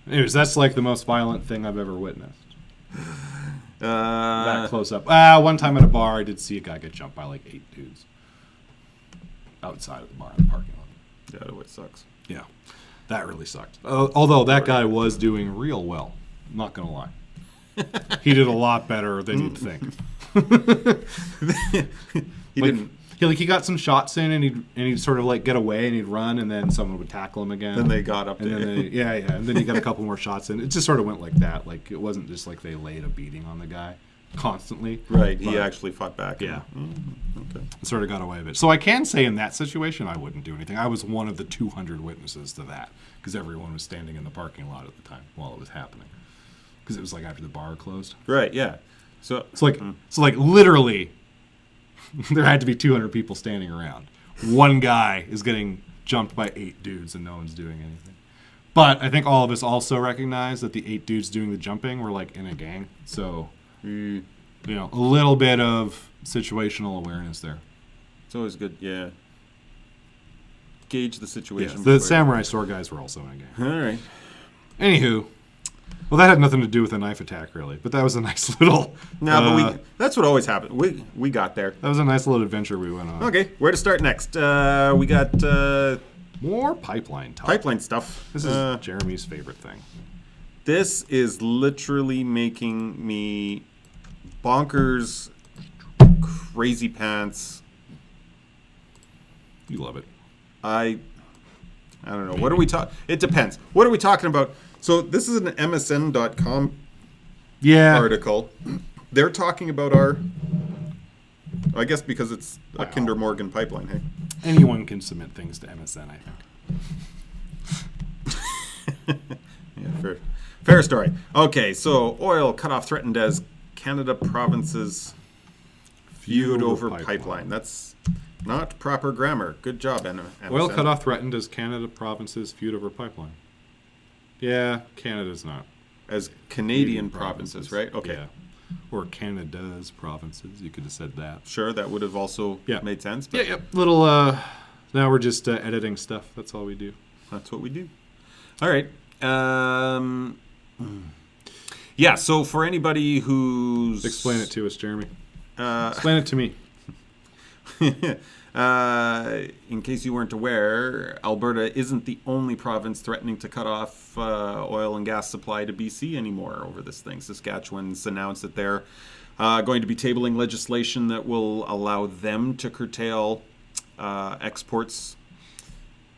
Anyways, that's like the most violent thing I've ever witnessed. That close up. One time at a bar, I did see a guy get jumped by like 8 dudes outside of the bar in the parking lot. Yeah, it always sucks. Yeah, that really sucked. Although that guy was doing real well. I'm not going to lie. He did a lot better than you'd think. He got some shots in, and he'd sort of like get away, and he'd run, and then someone would tackle him again. Then they got up to him. And then he got a couple more shots in. It just sort of went like that. Like it wasn't just like they laid a beating on the guy constantly. Right. He actually fought back. Yeah. Okay. Sort of got away with it. So I can say in that situation, I wouldn't do anything. I was one of the 200 witnesses to that because everyone was standing in the parking lot at the time while it was happening. Because it was like after the bar closed. Right. Yeah. So literally, there had to be 200 people standing around. One guy is getting jumped by 8 dudes and no one's doing anything. But I think all of us also recognize that the 8 dudes doing the jumping were like in a gang. So You know, a little bit of situational awareness there. It's always good, yeah. Gauge the situation. Yes, the samurai sword guys were also in a game. All right. Anywho, well, that had nothing to do with the knife attack, really, but that was a nice little. No, but that's what always happened. We got there. That was a nice little adventure we went on. Okay, where to start next? We got more pipeline talk. pipeline stuff. This is Jeremy's favorite thing. This is literally making me bonkers, crazy pants. You love it. I don't know. What are we talking? It depends. What are we talking about? So this is an MSN.com article. They're talking about our. I guess because it's a Kinder Morgan pipeline. Hey. Anyone can submit things to MSN, I think. Yeah, fair story. Okay, so oil cutoff threatened as Canada provinces feud over pipeline. That's not proper grammar. Good job, MSN. Oil cutoff threatened as Canada provinces feud over pipeline. Yeah, Canada's not. As Canadian provinces, right? Okay. Yeah. Or Canada's provinces. You could have said that. Sure, that would have also made sense. But Yeah. Little, now we're just editing stuff. That's all we do. That's what we do. All right. Yeah, so for anybody who's... Explain it to us, Jeremy. Explain it to me. In case you weren't aware, Alberta isn't the only province threatening to cut off oil and gas supply to BC anymore over this thing. Saskatchewan's announced that they're going to be tabling legislation that will allow them to curtail exports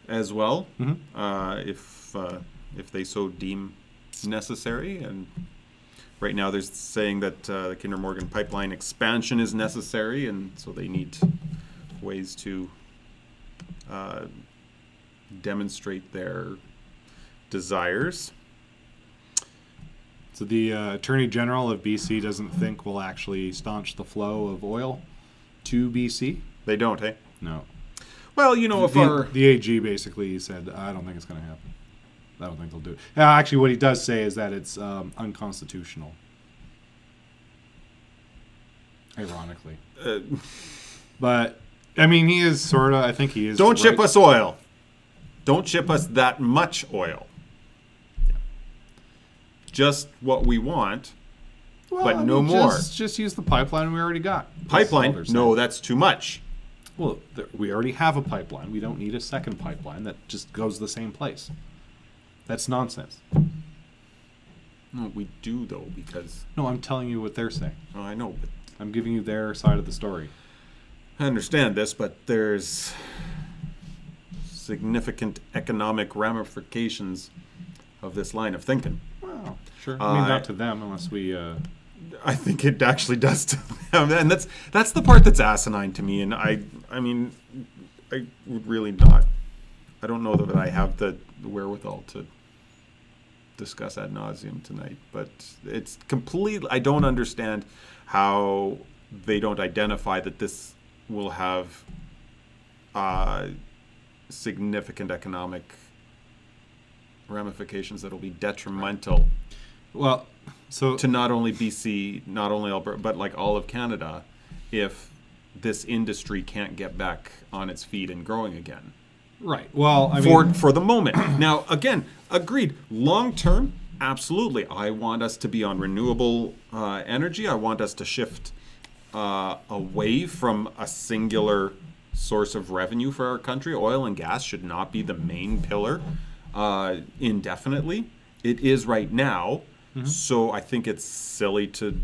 as well, if they so deem necessary. And right now they're saying that the Kinder Morgan pipeline expansion is necessary, and so they need ways to demonstrate their desires. So the Attorney General of BC doesn't think we'll actually staunch the flow of oil to BC? They don't, hey? No. Well, you know, the AG basically said, I don't think it's going to happen. I don't think they'll do it. Actually, what he does say is that it's unconstitutional. Ironically. But, I mean, he is sort of, I think he is. Don't ship us oil. Don't ship us that much oil. Just what we want, but no more. Just use the pipeline we already got. Pipeline? No, that's too much. Well, we already have a pipeline. We don't need a second pipeline that just goes the same place. That's nonsense. No, we do, though, because... No, I'm telling you what they're saying. Oh, I know, but... I'm giving you their side of the story. I understand this, but there's significant economic ramifications of this line of thinking. Well, sure. I mean, not to them, unless we... I think it actually does to them, and that's the part that's asinine to me. And I mean, I would really not. I don't know that I have the wherewithal to discuss ad nauseum tonight, but it's completely. I don't understand how they don't identify that this will have significant economic ramifications that will be detrimental. Well, so to not only BC, not only Alberta, but like all of Canada, if this industry can't get back on its feet and growing again. Right. Well, I mean, mean, for the moment. Now, again, agreed. Long term, absolutely. I want us to be on renewable energy. I want us to shift away from a singular source of revenue for our country. Oil and gas should not be the main pillar indefinitely. It is right now. Mm-hmm. So I think it's silly to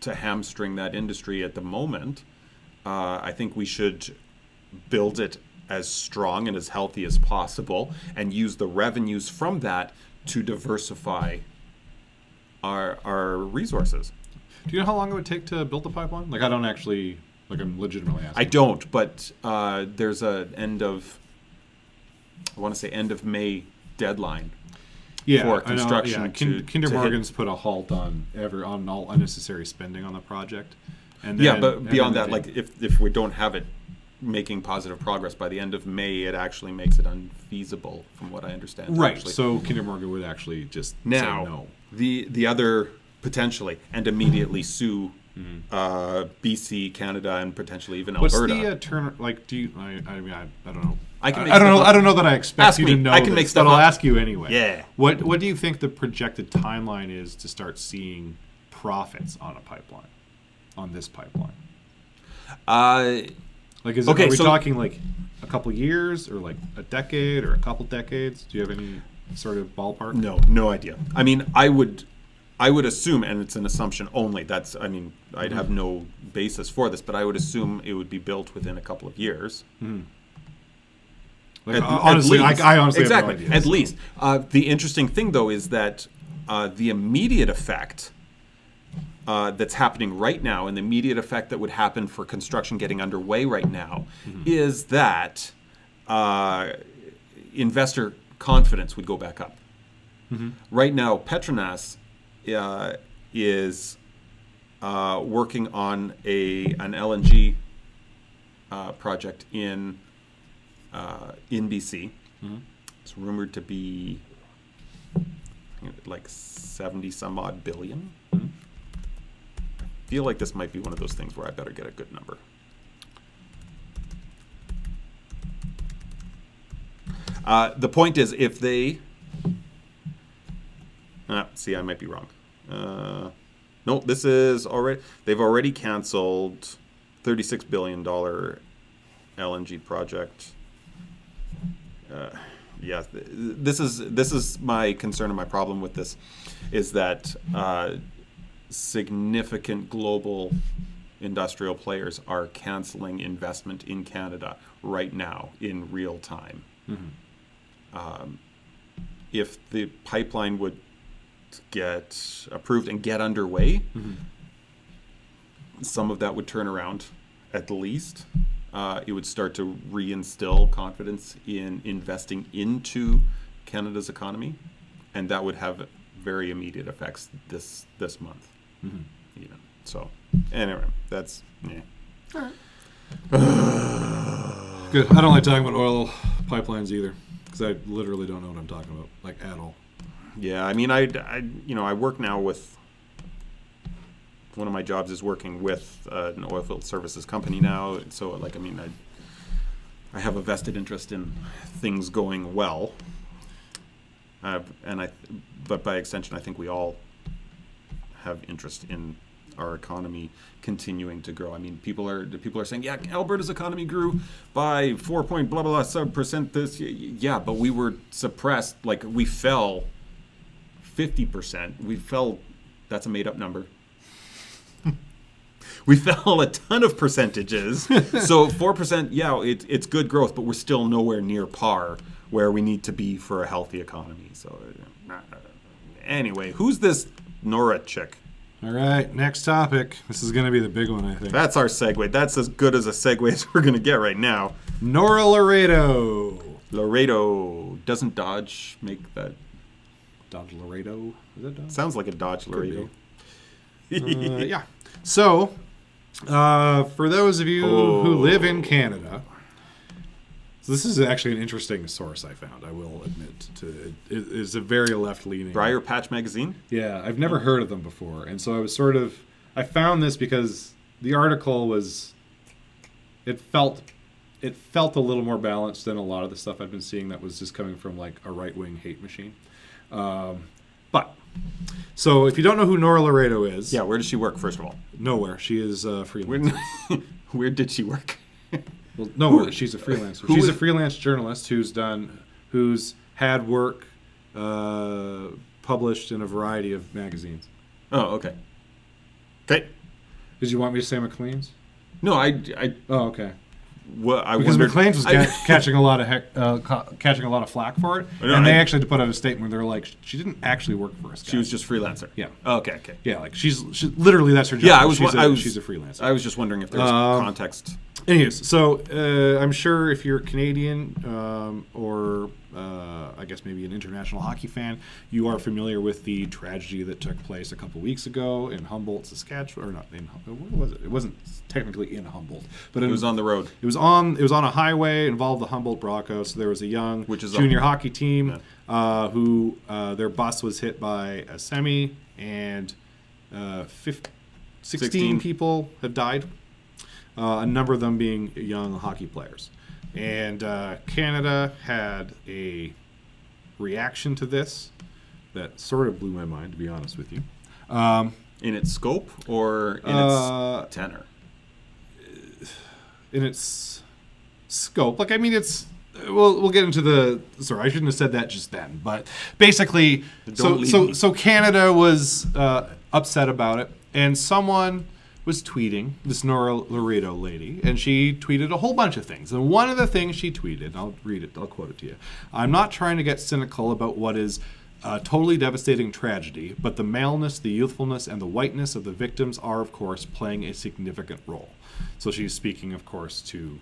hamstring that industry at the moment. I think we should build it as strong and as healthy as possible and use the revenues from that to diversify our resources. Do you know how long it would take to build the pipeline? Like, I don't actually, like, I'm legitimately asking. I don't, but there's a end of May deadline. For construction. I know, Kinder Morgan's put a halt on all unnecessary spending on the project. And then, but beyond that, like if we don't have it making positive progress by the end of May, it actually makes it unfeasible, from what I understand. Right. So Kinder Morgan would actually just say no. The other potentially, and immediately sue BC, Canada, and potentially even What's Alberta. the turn? Like, do you? I mean, I don't know. I can make I don't know. stuff up. I don't know that I expect Ask you me. to know. I can this, make stuff but I'll up. ask you anyway. Yeah. What do you think the projected timeline is to start seeing profits on a pipeline, on this pipeline? Like, are we talking like a couple years, or like a decade, or a couple decades? Do you have any sort of ballpark? No idea. I mean, I would assume, and it's an assumption only. I'd have no basis for this, but I would assume it would be built within a couple of years. Like, honestly, I honestly exactly. have no idea. At least. The interesting thing, though, is that the immediate effect that's happening right now, and the immediate effect that would happen for construction getting underway right now, is that investor confidence would go back up. Right now, Petronas is working on an LNG project in BC. It's rumored to be like 70 some odd billion. I feel like this might be one of those things where I better get a good number. The point is, if they see, I might be wrong. No, this is already, they've already canceled $36 billion LNG project. Yeah, this is my concern and my problem with this, is that significant global industrial players are canceling investment in Canada right now in real time. If the pipeline would get approved and get underway, some of that would turn around at least. It would start to reinstill confidence in investing into Canada's economy, and that would have very immediate effects this month. Even so, anyway, that's All right. Good. I don't like talking about oil pipelines either, because I literally don't know what I'm talking about, like, at all. Yeah, I mean, I work now with, one of my jobs is working with an oilfield services company now. So, like, I mean, I have a vested interest in things going well. But by extension, I think we all have interest in our economy continuing to grow. I mean, people are saying, yeah, Alberta's economy grew by 4% this year. Yeah, but we were suppressed. Like, we fell 50%. We fell, that's a made up number. We fell a ton of percentages. So 4%, yeah, it's good growth, but we're still nowhere near par where we need to be for a healthy economy. So anyway, who's this Nora chick? All right, next topic. This is going to be the big one, I think. That's our segue. That's as good as a segue as we're going to get right now. Nora Laredo. Laredo. Doesn't Dodge make that? Dodge Laredo? Is that Dodge? Sounds like a Dodge Laredo. Yeah. So, for those of you who live in Canada, so this is actually an interesting source I found, I will admit. It is a very left-leaning. Briar Patch Magazine? Yeah, I've never heard of them before. And so I found this because the article it felt a little more balanced than a lot of the stuff I've been seeing that was just coming from like a right-wing hate machine. So if you don't know who Nora Laredo is... Yeah, where does she work, first of all? Nowhere. She is freelance. Where did she work? Well, nowhere. She's a freelancer. She's a freelance journalist who's had work published in a variety of magazines. Oh, okay. Okay. Did you want me to say McLean's? No, Oh, okay. Well, because McLean's was catching a lot of flack for it, and they actually had to put out a statement where they were like, she didn't actually work for us. Guys. She was just freelancer. Yeah. Oh, okay. Yeah, like she's literally that's her job. Yeah, she's a freelancer. I was just wondering if there's context. Anyways, so I'm sure if you're Canadian or I guess maybe an international hockey fan, you are familiar with the tragedy that took place a couple weeks ago in Humboldt, Saskatchewan, or not in where was it? It wasn't technically in Humboldt, but it was on the road. It was on a highway. It involved the Humboldt Broncos. So there was a young junior hockey team who their bus was hit by a semi, and 16 people have died. A number of them being young hockey players. And Canada had a reaction to this that sort of blew my mind, to be honest with you. In its scope or in its tenor? In its scope. Like, I mean, it's... We'll get into the... Sorry, I shouldn't have said that just then. But basically, so Canada was upset about it. And someone was tweeting, this Nora Laredo lady, and she tweeted a whole bunch of things. And one of the things she tweeted, I'll read it, I'll quote it to you. "I'm not trying to get cynical about what is a totally devastating tragedy, but the maleness, the youthfulness, and the whiteness of the victims are, of course, playing a significant role." So she's speaking, of course, to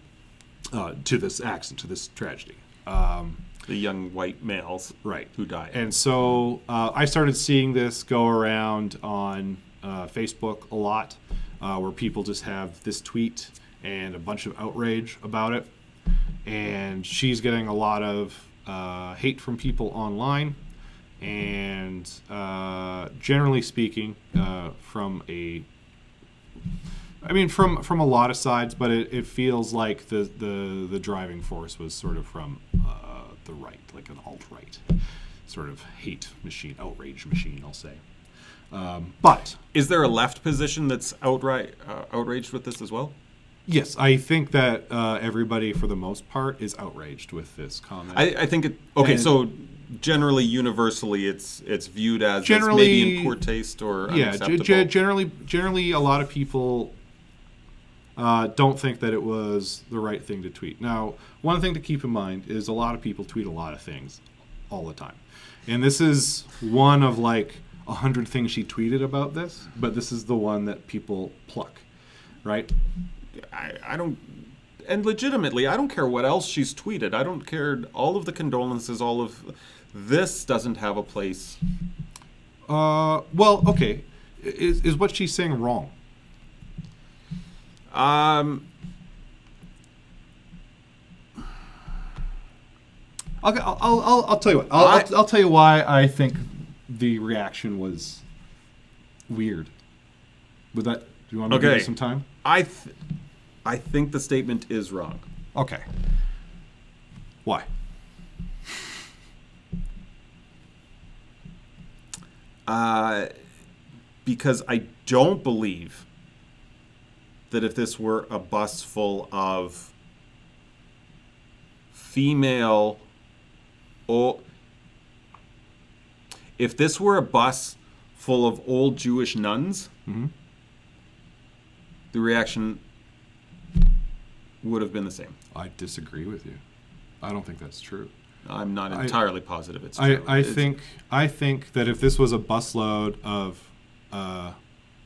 this accident, to this tragedy. The young white males Right. who died. And so I started seeing this go around on Facebook a lot, where people just have this tweet and a bunch of outrage about it. And she's getting a lot of hate from people online. And generally speaking, from a lot of sides, but it feels like the driving force was sort of from the right, like an alt-right sort of hate machine, outrage machine, I'll say. But is there a left position that's outraged with this as well? Yes, I think that everybody, for the most part, is outraged with this comment. I think it. Okay, so generally, universally, it's viewed as maybe in poor taste or unacceptable. Generally, a lot of people don't think that it was the right thing to tweet. Now, one thing to keep in mind is a lot of people tweet a lot of things all the time, and this is one of like 100 things she tweeted about this, but this is the one that people pluck, right? I don't, and legitimately, I don't care what else she's tweeted. I don't care. All of the condolences, all of this doesn't have a place. Well, okay. Is what she's saying wrong? I'll tell you what. I'll tell you why I think the reaction was weird. Would that? Do you want me to give you some time? I think the statement is wrong. Okay. Why? Because I don't believe that if this were a bus full of female, if this were a bus full of old Jewish nuns, the reaction would have been the same. I disagree with you. I don't think that's true. I'm not entirely positive it's true. I think that if this was a busload of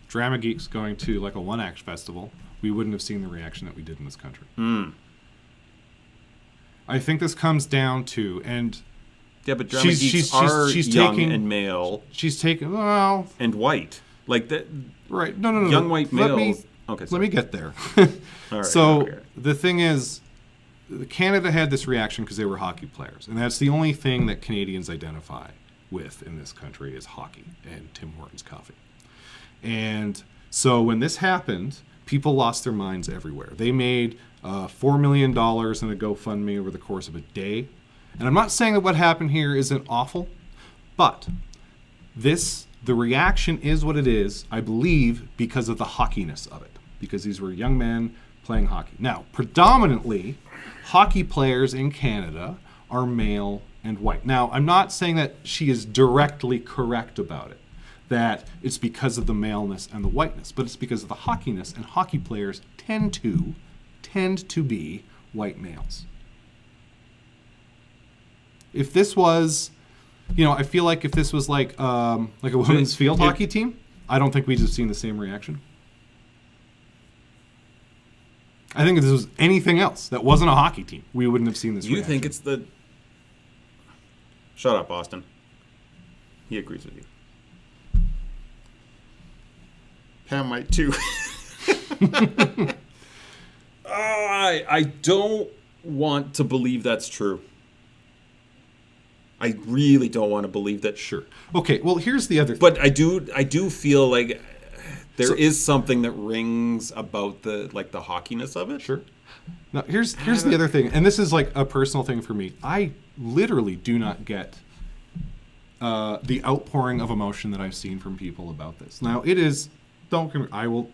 drama geeks going to like a one-act festival, we wouldn't have seen the reaction that we did in this country. I think this comes down to, and yeah, but drama geeks are young and male. She's taking and white, like that. Right? No. Young white males. Let me get there. All right, so the thing is, Canada had this reaction because they were hockey players, and that's the only thing that Canadians identify with in this country is hockey and Tim Hortons coffee. And so when this happened, people lost their minds everywhere. They made $4 million in a GoFundMe over the course of a day. And I'm not saying that what happened here isn't awful, but the reaction is what it is, I believe, because of the hockeyness of it. Because these were young men playing hockey. Now, predominantly, hockey players in Canada are male and white. Now, I'm not saying that she is directly correct about it, that it's because of the maleness and the whiteness, but it's because of the hockeyness, and hockey players tend to be white males. If this was, I feel like if this was like a women's field hockey team, I don't think we'd have seen the same reaction. I think if this was anything else that wasn't a hockey team, we wouldn't have seen this reaction. You think it's the... Shut up, Austin. He agrees with you. Pam might too. I don't want to believe that's true. I really don't want to believe that. Sure. Okay, well, here's the other thing. But I do feel like there is something that rings about the hockiness of it. Sure. Now, here's the other thing, and this is like a personal thing for me. I literally do not get the outpouring of emotion that I've seen from people about this. Now, it is, don't get me, I will,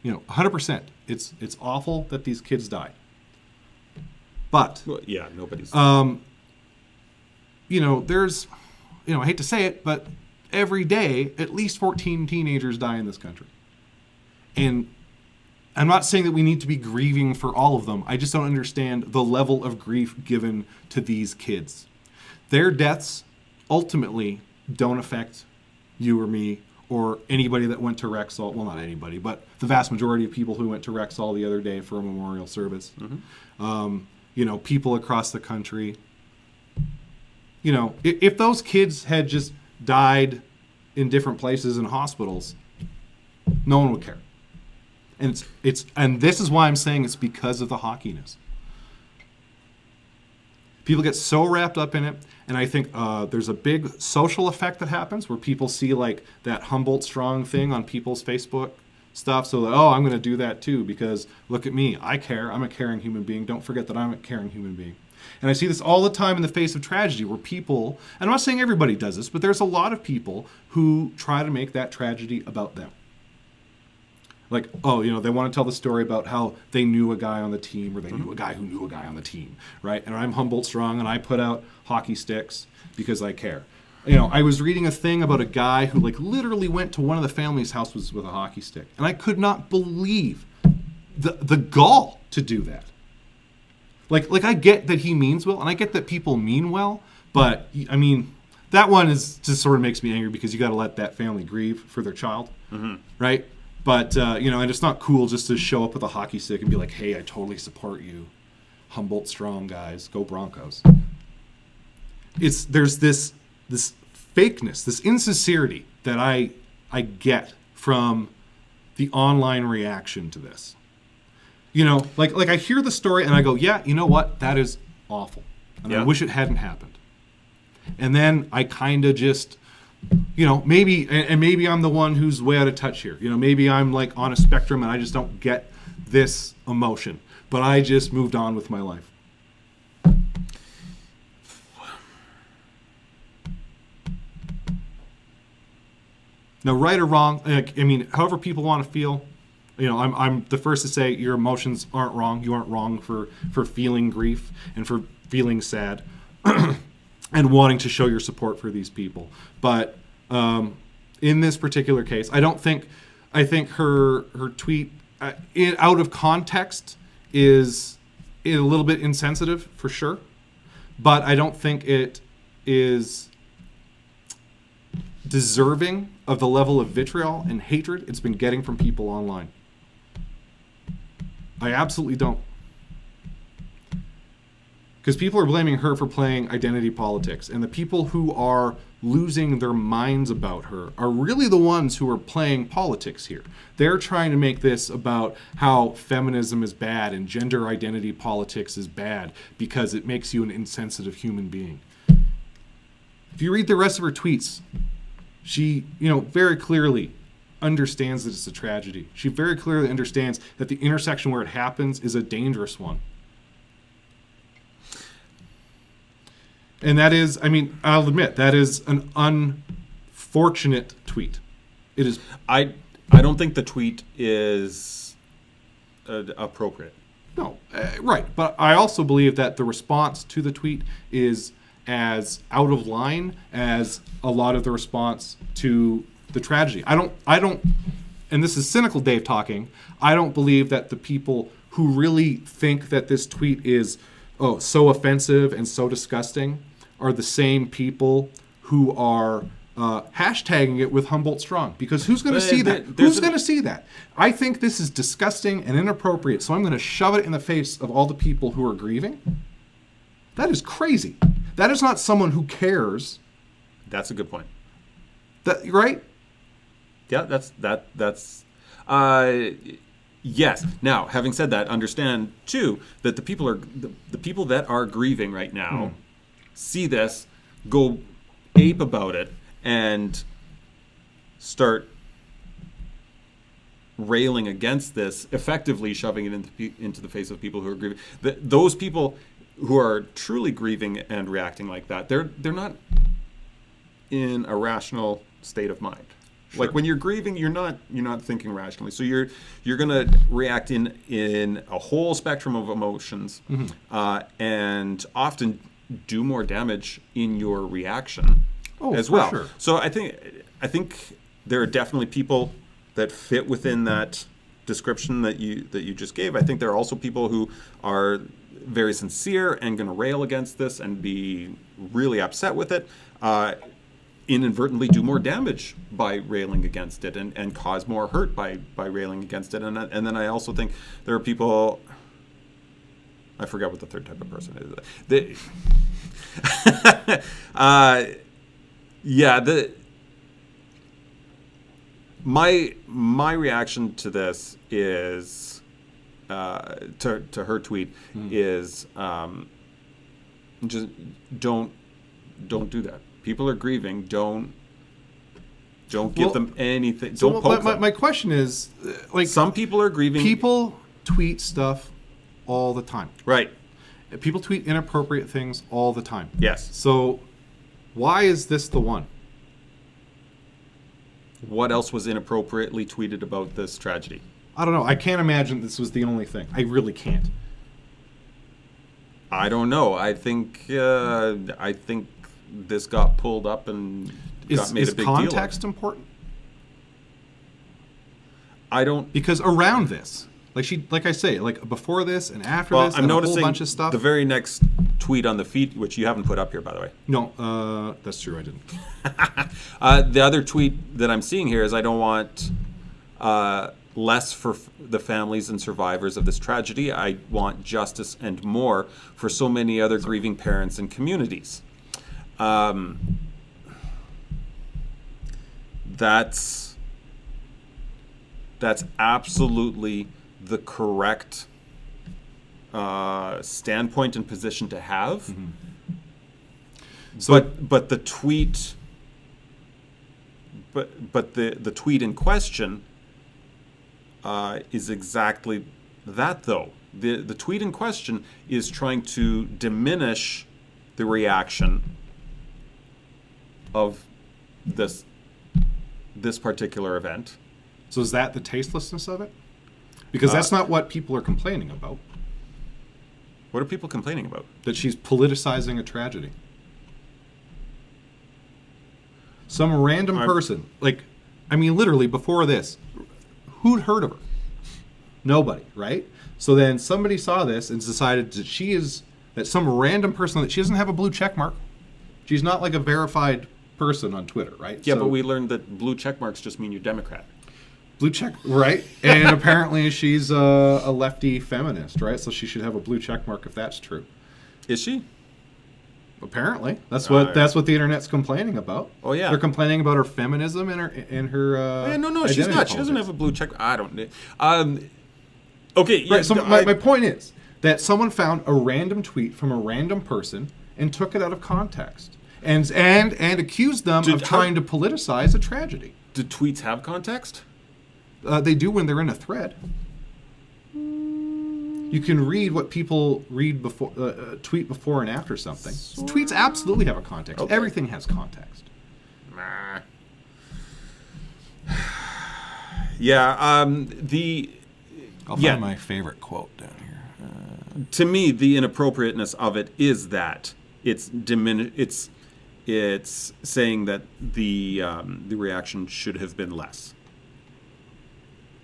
100%. It's awful that these kids died. But, Well, yeah, nobody's. there's, I hate to say it, but every day, at least 14 teenagers die in this country. And I'm not saying that we need to be grieving for all of them. I just don't understand the level of grief given to these kids. Their deaths ultimately don't affect you or me or anybody that went to Rexall. Well, not anybody, but the vast majority of people who went to Rexall the other day for a memorial service. Mm-hmm. People across the country. If those kids had just died in different places in hospitals, no one would care. And and this is why I'm saying it's because of the hockiness. People get so wrapped up in it, and I think there's a big social effect that happens where people see like that Humboldt Strong thing on people's Facebook stuff. So that, I'm going to do that too because look at me, I care. I'm a caring human being. Don't forget that I'm a caring human being. And I see this all the time in the face of tragedy where people, and I'm not saying everybody does this, but there's a lot of people who try to make that tragedy about them. Like, they want to tell the story about how they knew a guy on the team or they knew a guy who knew a guy on the team, right? And I'm Humboldt Strong and I put out hockey sticks because I care. I was reading a thing about a guy who literally went to one of the family's houses with a hockey stick. And I could not believe the gall to do that. Like I get that he means well and I get that people mean well, but I mean, that one is just sort of makes me angry because you got to let that family grieve for their child, right? But, and it's not cool just to show up with a hockey stick and be like, hey, I totally support you. Humboldt Strong, guys. Go Broncos. There's this fakeness, this insincerity that I get from the online reaction to this. Like I hear the story and I go, yeah, you know what? That is awful. And I wish it hadn't happened. And then I kind of just... maybe I'm the one who's way out of touch here. Maybe I'm on a spectrum and I just don't get this emotion. But I just moved on with my life. Now, right or wrong, however people want to feel, I'm the first to say your emotions aren't wrong. You aren't wrong for feeling grief and for feeling sad. And wanting to show your support for these people. But in this particular case, I think her tweet out of context is a little bit insensitive for sure. But I don't think it is deserving of the level of vitriol and hatred it's been getting from people online. I absolutely don't. Because people are blaming her for playing identity politics. And the people who are losing their minds about her are really the ones who are playing politics here. They're trying to make this about how feminism is bad and gender identity politics is bad because it makes you an insensitive human being. If you read the rest of her tweets, she, very clearly understands that it's a tragedy. She very clearly understands that the intersection where it happens is a dangerous one. And that is, I'll admit, that is an unfortunate tweet. It is. I don't think the tweet is appropriate. No, right. But I also believe that the response to the tweet is as out of line as a lot of the response to the tragedy. I don't, and this is cynical Dave talking, I don't believe that the people who really think that this tweet is so offensive and so disgusting are the same people who are hashtagging it with Humboldt Strong. Because who's going to see that? Who's going to see that? I think this is disgusting and inappropriate, so I'm going to shove it in the face of all the people who are grieving. That is crazy. That is not someone who cares. That's a good point. That right? Yeah, that's yes. Now, having said that, understand too that the people that are grieving right now see this, go ape about it, and start railing against this, effectively shoving it into the face of people who are grieving. Those people who are truly grieving and reacting like that, they're not in a rational state of mind. Sure. Like when you're grieving, you're not thinking rationally. So you're going to react in a whole spectrum of emotions, and often do more damage in your reaction as well. Sure. So I think there are definitely people that fit within that description that you just gave. I think there are also people who are very sincere and going to rail against this and be really upset with it. Inadvertently do more damage by railing against it and cause more hurt by railing against it. And then I also think there are people, I forgot what the third type of person is. My reaction to this is, to her tweet is, just don't do that. People are grieving. Don't give them anything. Don't poke them. My question is, like, some people are grieving. People tweet stuff all the time. Right. People tweet inappropriate things all the time. Yes. So why is this the one? What else was inappropriately tweeted about this tragedy? I don't know. I can't imagine this was the only thing. I really can't. I don't know. I think this got pulled up and got made a big deal of. Is context important? I don't, because around this, like I say, like before this and after this, I'm and noticing a whole bunch of stuff. The very next tweet on the feed, which you haven't put up here, by the way. No, that's true. I didn't. The other tweet that I'm seeing here is, I don't want less for the families and survivors of this tragedy. I want justice and more for so many other grieving parents and communities. That's absolutely the correct standpoint and position to have. Mm-hmm. So, but the tweet, but the tweet in question is exactly that, though. The tweet in question is trying to diminish the reaction of this particular event. So is that the tastelessness of it? Because that's not what people are complaining about. What are people complaining about? That she's politicizing a tragedy. Some random person, literally before this, who'd heard of her? Nobody, right? So then somebody saw this and decided that some random person, that she doesn't have a blue check mark. She's not like a verified person on Twitter, right? Yeah, but we learned that blue check marks just mean you're Democrat. Blue check, right? And apparently she's a lefty feminist, right? So she should have a blue check mark if that's true. Is she? Apparently, that's what the internet's complaining about. Oh yeah, they're complaining about her feminism and her. No, she's not. She doesn't have a blue check. I don't. Okay. Yeah, right. So my point is that someone found a random tweet from a random person and took it out of context and accused them of trying to politicize a tragedy. Do tweets have context? They do when they're in a thread. You can read what people read before, tweet before and after something. Tweets absolutely have a context. Okay. Everything has context. Yeah. I'll find my favorite quote down here. To me, the inappropriateness of it is that it's saying that the reaction should have been less.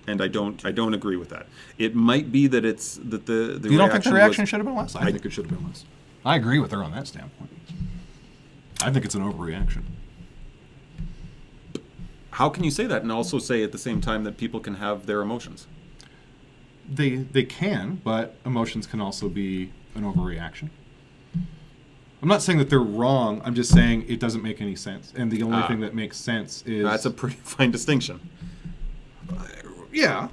And I don't agree with that. It might be that it's that the you don't think the reaction should have been less? I think it should have been less. I agree with her on that standpoint. I think it's an overreaction. How can you say that and also say at the same time that people can have their emotions? They can, but emotions can also be an overreaction. I'm not saying that they're wrong. I'm just saying it doesn't make any sense. And the only thing that makes sense is... That's a pretty fine distinction. Yeah.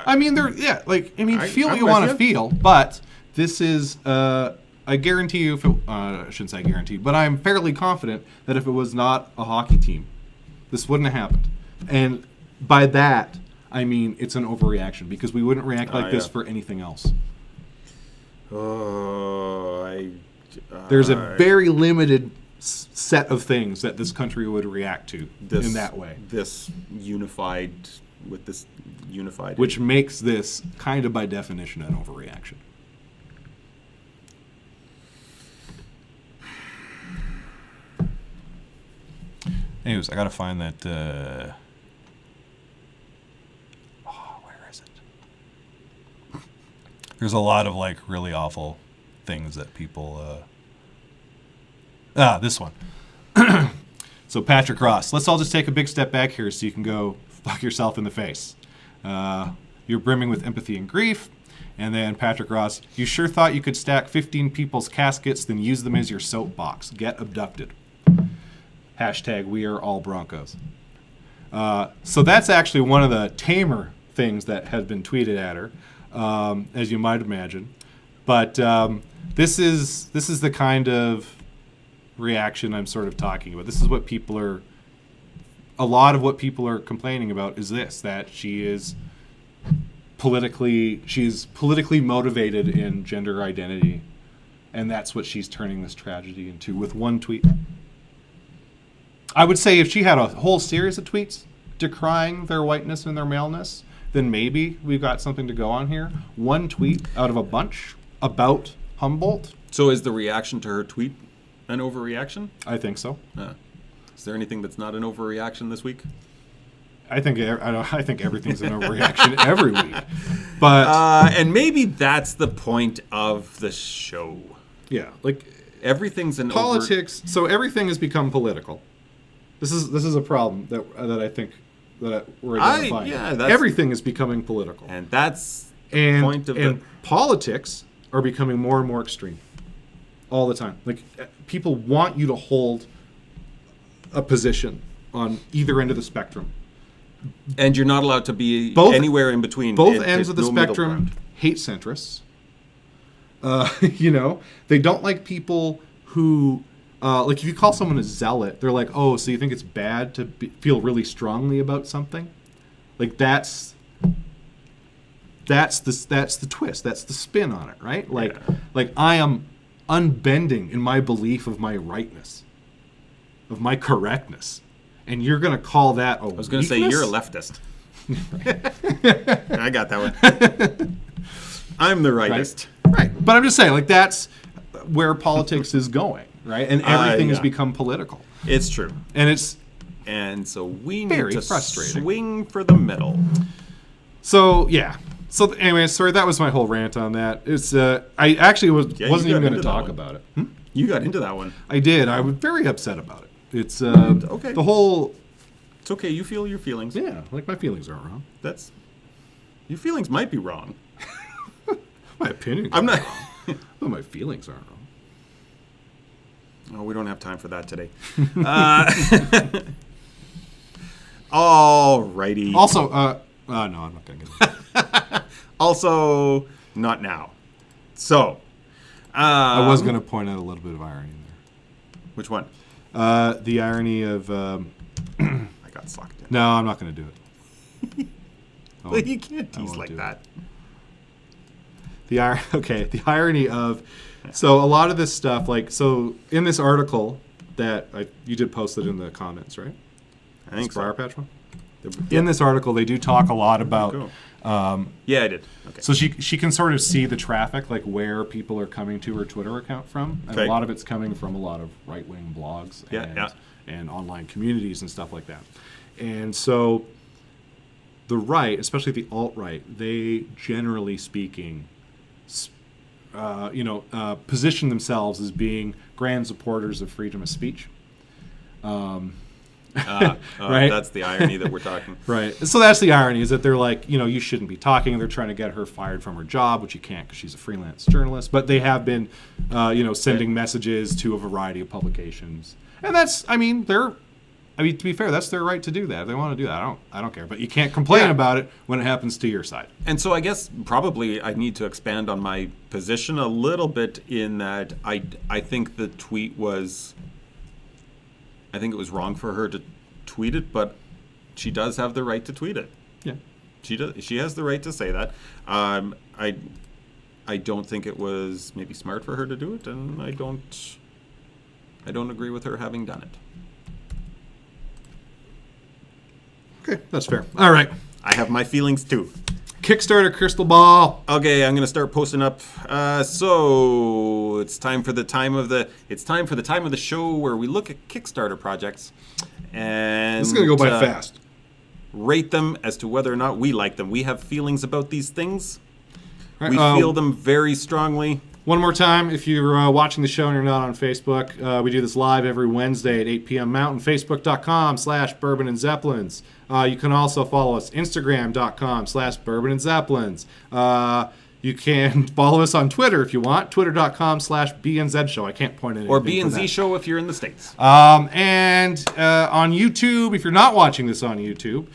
I mean, feel what you want to feel, but this is, I guarantee you, I shouldn't say guarantee, but I'm fairly confident that if it was not a hockey team, this wouldn't have happened. And by that, I mean it's an overreaction because we wouldn't react like this for anything else. There's a very limited set of things that this country would react to in that way. This unified. Which makes this kind of by definition an overreaction. Anyways, I gotta find that. Where is it? There's a lot of like really awful things that people. This one. So Patrick Ross. Let's all just take a big step back here, so you can go fuck yourself in the face. You're brimming with empathy and grief. And then Patrick Ross. You sure thought you could stack 15 people's caskets, then use them as your soapbox. Get abducted. Hashtag we are all Broncos. So that's actually one of the tamer things that has been tweeted at her, as you might imagine. But this is the kind of reaction I'm sort of talking about. This is what people are. A lot of what people are complaining about is this: that she's politically motivated in gender identity, and that's what she's turning this tragedy into with one tweet. I would say if she had a whole series of tweets decrying their whiteness and their maleness, then maybe we've got something to go on here. One tweet out of a bunch about Humboldt. So is the reaction to her tweet an overreaction? I think so. Is there anything that's not an overreaction this week? I think everything's an overreaction every week. But and maybe that's the point of the show. Yeah, like everything's an politics. So everything has become political. This is a problem that I think that we're identifying. Everything is becoming political, and that's the point of and politics are becoming more and more extreme all the time. Like people want you to hold a position on either end of the spectrum, and you're not allowed to be anywhere in between. Both ends of the spectrum hate centrists. They don't like people who. Like if you call someone a zealot, they're like, oh, so you think it's bad to feel really strongly about something? Like that's the twist. That's the spin on it, right? Like I am unbending in my belief of my rightness, of my correctness, and you're gonna call that a weakness? I was gonna say you're a leftist. I got that one. I'm the rightist. Right. But I'm just saying, like that's where politics is going. Right, and everything has become political. It's true, and so we need to swing for the middle. So yeah. So anyway, sorry, that was my whole rant on that. It's I actually wasn't even going to talk about it. You got into that one. I did. I was very upset about it. It's okay. The whole. It's okay. You feel your feelings. Yeah, like my feelings aren't wrong. Your feelings might be wrong. My opinion. I'm not. But my feelings aren't wrong. Oh, we don't have time for that today. All righty. Also, no, I'm not going to get it. Also, not now. So, I was going to point out a little bit of irony in there. Which one? The irony of. I got sucked in. No, I'm not going to do it. Well, you can't tease like that. The irony of. So a lot of this stuff, in this article that you did post it in the comments, right? I think so. Briar Patch one? In this article, they do talk a lot about. Yeah, I did. Okay. So she can sort of see the traffic, like where people are coming to her Twitter account from, and a lot of it's coming from a lot of right-wing blogs and online communities and stuff like that. And so the right, especially the alt-right, they generally speaking. Position themselves as being grand supporters of freedom of speech. Right? That's the irony that we're talking. Right. So that's the irony, is that they're like, you shouldn't be talking. They're trying to get her fired from her job, which you can't because she's a freelance journalist. But they have been, sending messages to a variety of publications. And that's, to be fair, that's their right to do that. If they want to do that, I don't care. But you can't complain about it when it happens to your side. And so I guess probably I need to expand on my position a little bit in that I think the tweet was... I think it was wrong for her to tweet it, but she does have the right to tweet it. Yeah. She does. She has the right to say that. I don't think it was maybe smart for her to do it, and I don't agree with her having done it. Okay, that's fair. All right. I have my feelings too. Kickstarter crystal ball. Okay, I'm gonna start posting up. So it's time for the time of the show where we look at Kickstarter projects and This is gonna go by fast. Rate them as to whether or not we like them. We have feelings about these things. Right, We feel them very strongly. One more time, if you're watching the show and you're not on Facebook, we do this live every Wednesday at 8 p.m. Mountain, facebook.com/Bourbon and Zeppelins. You can also follow us, instagram.com/Bourbon and Zeppelins. You can follow us on Twitter if you want, twitter.com/BNZ Show. I can't point at anything. Or B and for Z that. Show if you're in the States. And on YouTube, if you're not watching this on YouTube,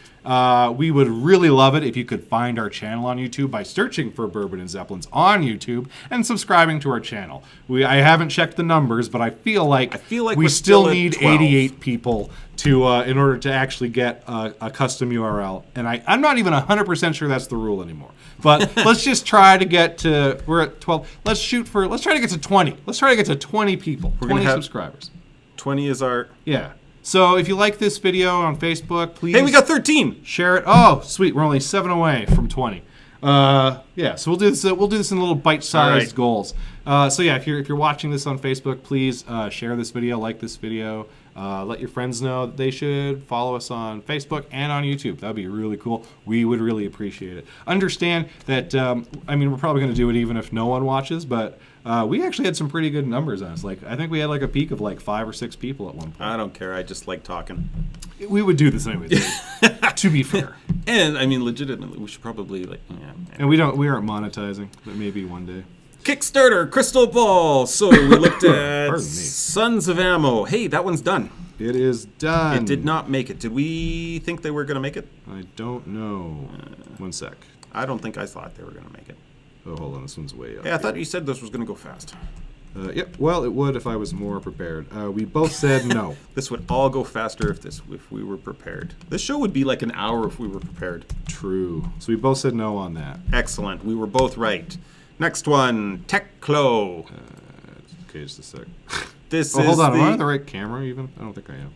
we would really love it if you could find our channel on YouTube by searching for Bourbon and Zeppelins on YouTube and subscribing to our channel. I haven't checked the numbers, but I feel like we we still at need 12. 88 people to in order to actually get a custom URL. And I'm not even 100% sure that's the rule anymore. But let's just try to get to, we're at 12. Let's try to get to 20. Let's try to get to 20 people, We're gonna 20 have- subscribers. 20 is our... Yeah. So if you like this video on Facebook, please Hey, we got 13! share it. Oh, sweet. We're only 7 away from 20. Yeah. So we'll do this. We'll do this in little bite-sized All right. goals. So yeah, if you're watching this on Facebook, please share this video, like this video. Let your friends know that they should follow us on Facebook and on YouTube. That would be really cool. We would really appreciate it. Understand that, we're probably going to do it even if no one watches, but we actually had some pretty good numbers on us. Like, I think we had like a peak of like 5 or 6 people at one point. I don't care. I just like talking. We would do this anyway, to be fair. And, legitimately, we should probably, yeah. And we aren't monetizing, but maybe one day. Kickstarter, Crystal Ball. So we looked at Pardon me. Sons of Ammo. Hey, that one's done. It is done. It did not make it. Did we think they were going to make it? I don't know. One sec. I don't think I thought they were going to make it. Oh, hold on. This one's way up. Yeah, I thought you said this was going to go fast. Yep. Well, it would if I was more prepared. We both said no. This would all go faster if we were prepared. This show would be like an hour if we were prepared. True. So we both said no on that. Excellent. We were both right. Next one, Tech-Clo. Okay, just a sec. This Oh, is hold on. the... Am I on the right camera even? I don't think I am.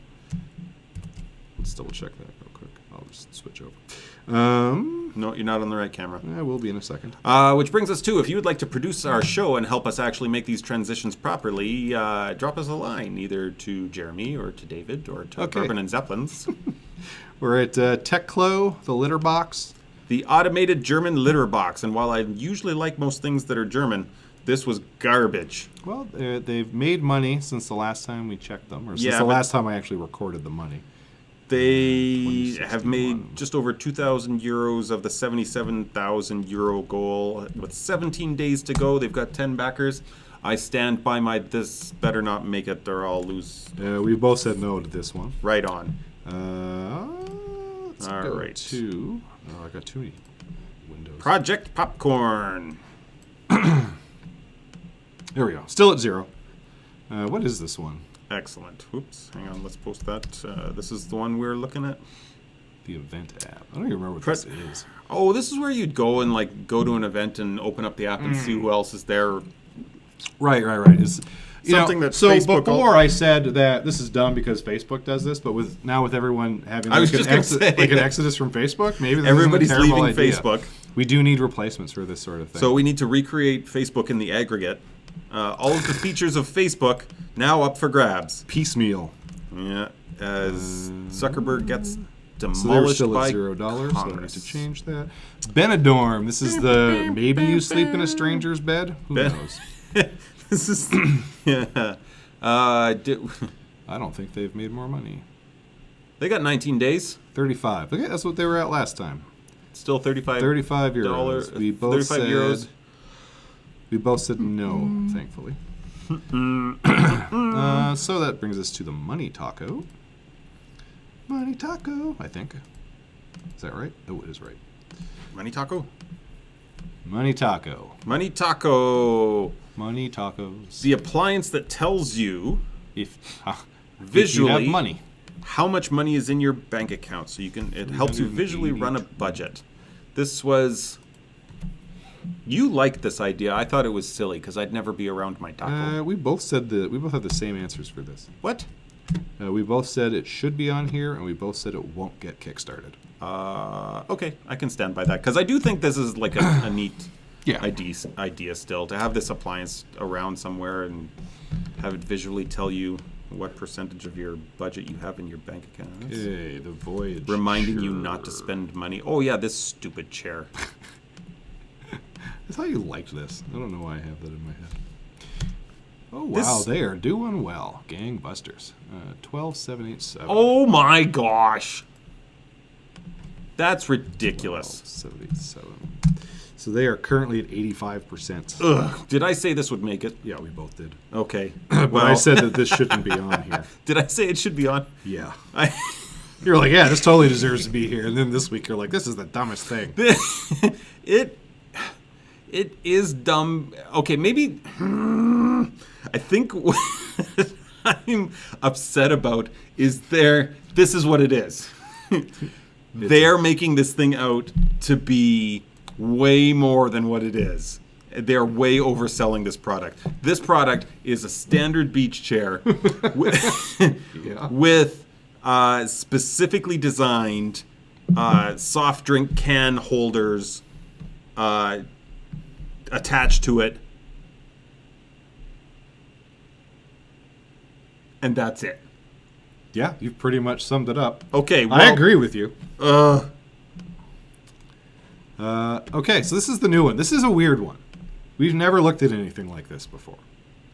Let's double check that real quick. I'll just switch over. No, you're not on the right camera. I will be in a second. Which brings us to, if you would like to produce our show and help us actually make these transitions properly, drop us a line, either to Jeremy or to David or to Okay. Bourbon and Zeppelins. We're at Tech-Clo, the litter box. The automated German litter box. And while I usually like most things that are German, this was garbage. Well, they've made money since the last time we checked them, or since Yeah, the but- last time I actually recorded the money. They have 2061. made just over 2,000 euros of the 77,000 euro goal. With 17 days to go, they've got 10 backers. I stand by my this better not make it or I'll lose. We both said no to this one. Right on. Let's All go right. to... Oh, I got too many windows. Project Popcorn. There we go. Still at 0. What is this one? Excellent. Oops. Hang on. Let's post that. This is the one we're looking at. The event app. I don't even remember what this is. Oh, this is where you'd go and go to an event and open up the app and see who else is there. Right. It's, Something that so Facebook before I said that this is dumb because Facebook does this, but with everyone having I was like, just gonna say. like an exodus from Facebook, maybe this Everybody's isn't a terrible leaving idea. Facebook. We do need replacements for this sort of thing. So we need to recreate Facebook in the aggregate. All of the features of Facebook now up for grabs. piecemeal. Yeah, as Zuckerberg gets So they're demolished still by at $0. So I need Congress. to change that. Benidorm. This is the maybe you sleep in a stranger's bed. Who Ben- knows? This is yeah. I don't think they've made more money. They got 19 days. 35. Okay, that's what they were at last time. Still 35. 35 euros. We both 35 said euros. We both said no, thankfully. So that brings us to the money taco. Money taco, I think. Is that right? Oh, it is right. Money taco. Money taco. Money taco. Money tacos. The appliance that tells you If you visually have money. how much money is in your bank account, so you can. It helps you visually run a budget. This was. You liked this idea. I thought it was silly because I'd never be around my taco. We both said we both had the same answers for this. What? We both said it should be on here, and we both said it won't get kickstarted. Okay, I can stand by that because I do think this is like a neat Yeah. idea still to have this appliance around somewhere and have it visually tell you what percentage of your budget you have in your bank account. Hey, the voyage. Reminding you not to spend money. Oh yeah, this stupid chair. I thought you liked this. I don't know why I have that in my head. Oh, wow, they are doing well. Gangbusters. 12787. Oh my gosh. That's ridiculous. 787. So they are currently at 85%. Ugh. Did I say this would make it? Yeah, we both did. Okay. But I said that this shouldn't be on here. Did I say it should be on? Yeah. You're like, yeah, this totally deserves to be here. And then this week you're like, this is the dumbest thing. It is dumb. Okay, maybe. I think what I'm upset about is this is what it is. They're making this thing out to be way more than what it is. They're way overselling this product. This product is a standard beach chair with specifically designed soft drink can holders attached to it. And that's it. Yeah, you've pretty much summed it up. Okay, well, I agree with you. Okay, so this is the new one. This is a weird one. We've never looked at anything like this before.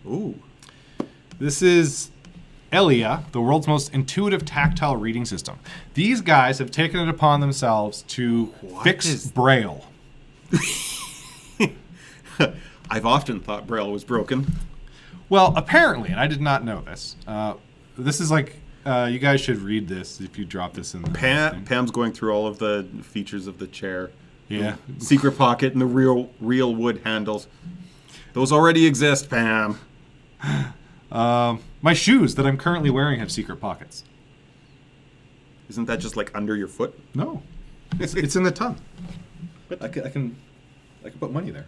Ooh. This is Elia, the world's most intuitive tactile reading system. These guys have taken it upon themselves to fix Braille. I've often thought Braille was broken. Well, apparently, and I did not know this. This is like, you guys should read this if you drop this in the thing. Pam's going through all of the features of the chair. Yeah. The secret pocket and the real wood handles. Those already exist, Pam. My shoes that I'm currently wearing have secret pockets. Isn't that just like under your foot? No, it's in the tongue. I can put money there.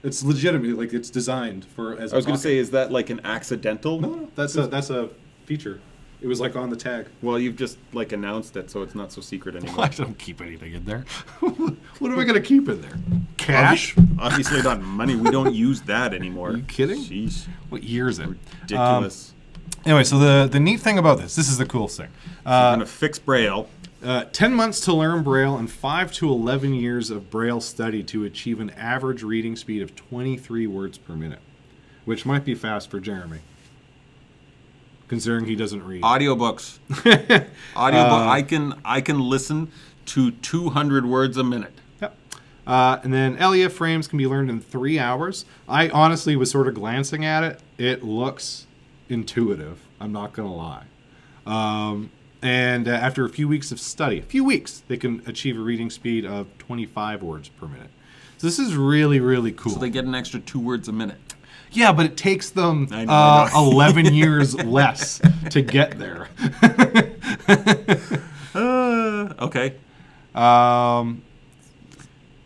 It's legitimately like it's designed for as. I was going to say, is that like an accidental? No, that's a feature. It was like on the tag. Well, you've just like announced it, so it's not so secret anymore. I don't keep anything in there. What am I going to keep in there? Cash? Obviously not money. We don't use that anymore. Are you kidding? Sheesh. What year is it? Ridiculous. Anyway, so the neat thing about this is the coolest thing. I'm going to fix Braille. 10 months to learn Braille and 5 to 11 years of Braille study to achieve an average reading speed of 23 words per minute, which might be fast for Jeremy, considering he doesn't read. Audiobooks. I can listen to 200 words a minute. Yep. And then Elia frames can be learned in 3 hours. I honestly was sort of glancing at it. It looks intuitive. I'm not going to lie. And after a few weeks of study, they can achieve a reading speed of 25 words per minute. So this is really, really cool. So they get an extra 2 words a minute. Yeah, but it takes them I know. 11 years less to get there. Okay.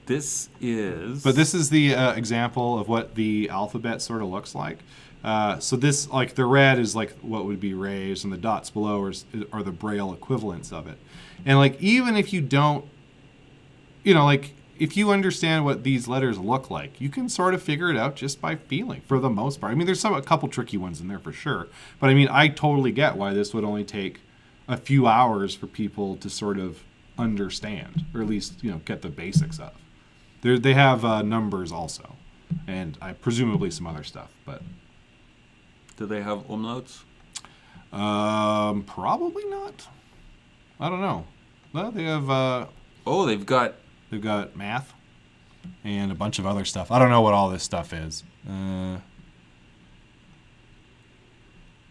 This is... But this is the example of what the alphabet sort of looks like. So this, like the red is like what would be raised, and the dots below are the Braille equivalents of it. And like even if you don't, like if you understand what these letters look like, you can sort of figure it out just by feeling for the most part. I mean, there's a couple tricky ones in there for sure. But I mean, I totally get why this would only take a few hours for people to sort of understand, or at least, get the basics of. They have numbers also, and presumably some other stuff, but... Do they have umlauts? Probably not. I don't know. Well, they have. They've got math and a bunch of other stuff. I don't know what all this stuff is. But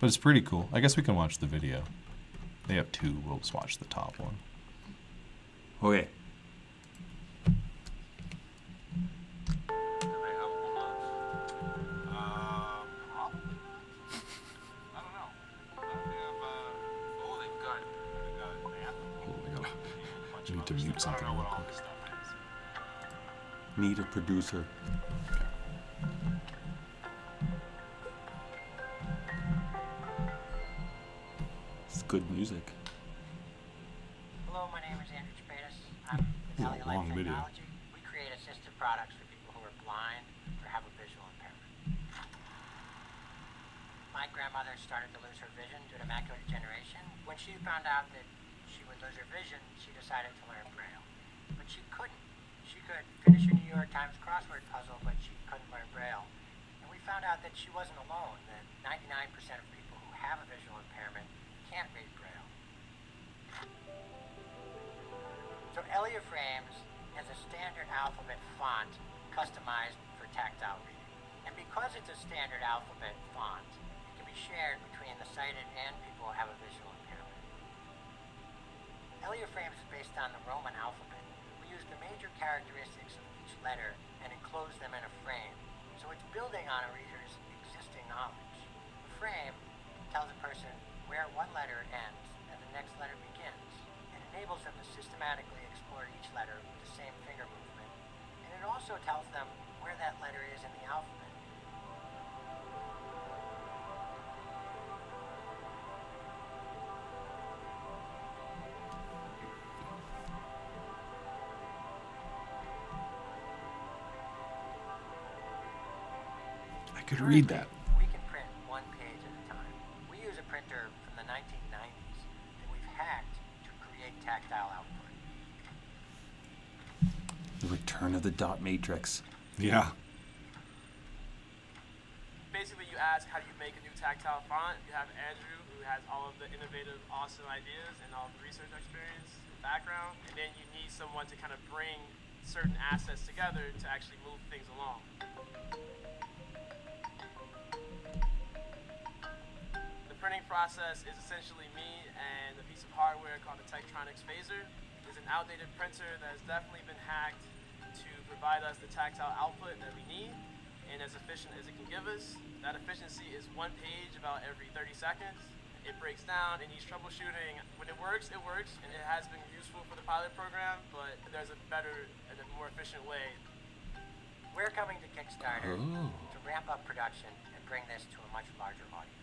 it's pretty cool. I guess we can watch the video. They have 2. We'll just watch the top one. Okay. I need to mute something real quick. Need a producer. It's good music. Hello, my name is Andrew Chapatis. I'm with This is a Elliot long Life video. Technology. We create assistive products for people who are blind or have a visual impairment. My grandmother started to lose her vision due to macular degeneration. When she found out that she would lose her vision, she decided to learn Braille. But she couldn't. She could finish a New York Times crossword puzzle, but she couldn't learn Braille. And we found out that she wasn't alone, that 99% of people who have a visual impairment can't read Braille. So Elia Frames is a standard alphabet font customized for tactile reading. And because it's a standard alphabet font, it can be shared between the sighted and people who have a visual impairment. Elia Frames is based on the Roman alphabet. We use the major characteristics of each letter and enclose them in a frame. So it's building on a reader's existing knowledge. The frame tells a person where one letter ends and the next letter begins. It enables them to systematically explore each letter with the same finger movement. And it also tells them where that letter is in the alphabet. I could read that. We can print one page at a time. We use a printer from the 1990s that we've hacked to create tactile output. The return of the dot matrix. Yeah. Basically, you ask how do you make a new tactile font. You have Andrew, who has all of the innovative, awesome ideas and all the research experience and background. And then you need someone to kind of bring certain assets together to actually move things along. The printing process is essentially me and a piece of hardware called the Tektronix Phaser. It's an outdated printer that has definitely been hacked to provide us the tactile output that we need and as efficient as it can give us. That efficiency is one page about every 30 seconds. It breaks down, it needs troubleshooting. When it works, and it has been useful for the pilot program, but there's a better and a more efficient way. We're coming to Kickstarter to ramp up production and bring this to a much larger audience.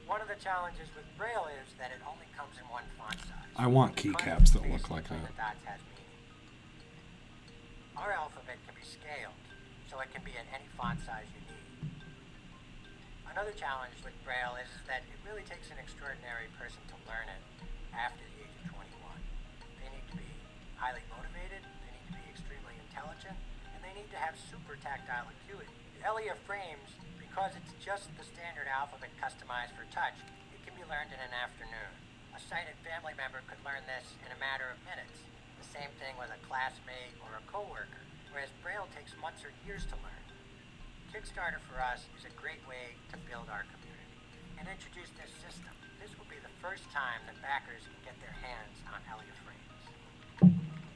One of the challenges with Braille is that it only comes in one font size. I want keycaps that look like Between that. the dots has meaning. Our alphabet can be scaled, so it can be at any font size you need. Another challenge with Braille is that it really takes an extraordinary person to learn it after the age of 21. They need to be highly motivated, they need to be extremely intelligent, and they need to have super tactile acuity. The Elia Frames, because it's just the standard alphabet customized for touch, it can be learned in an afternoon. A sighted family member could learn this in a matter of minutes. The same thing with a classmate or a coworker, whereas Braille takes months or years to learn. Kickstarter for us is a great way to build our community and introduce this system. This will be the first time that backers can get their hands on Elia Frames.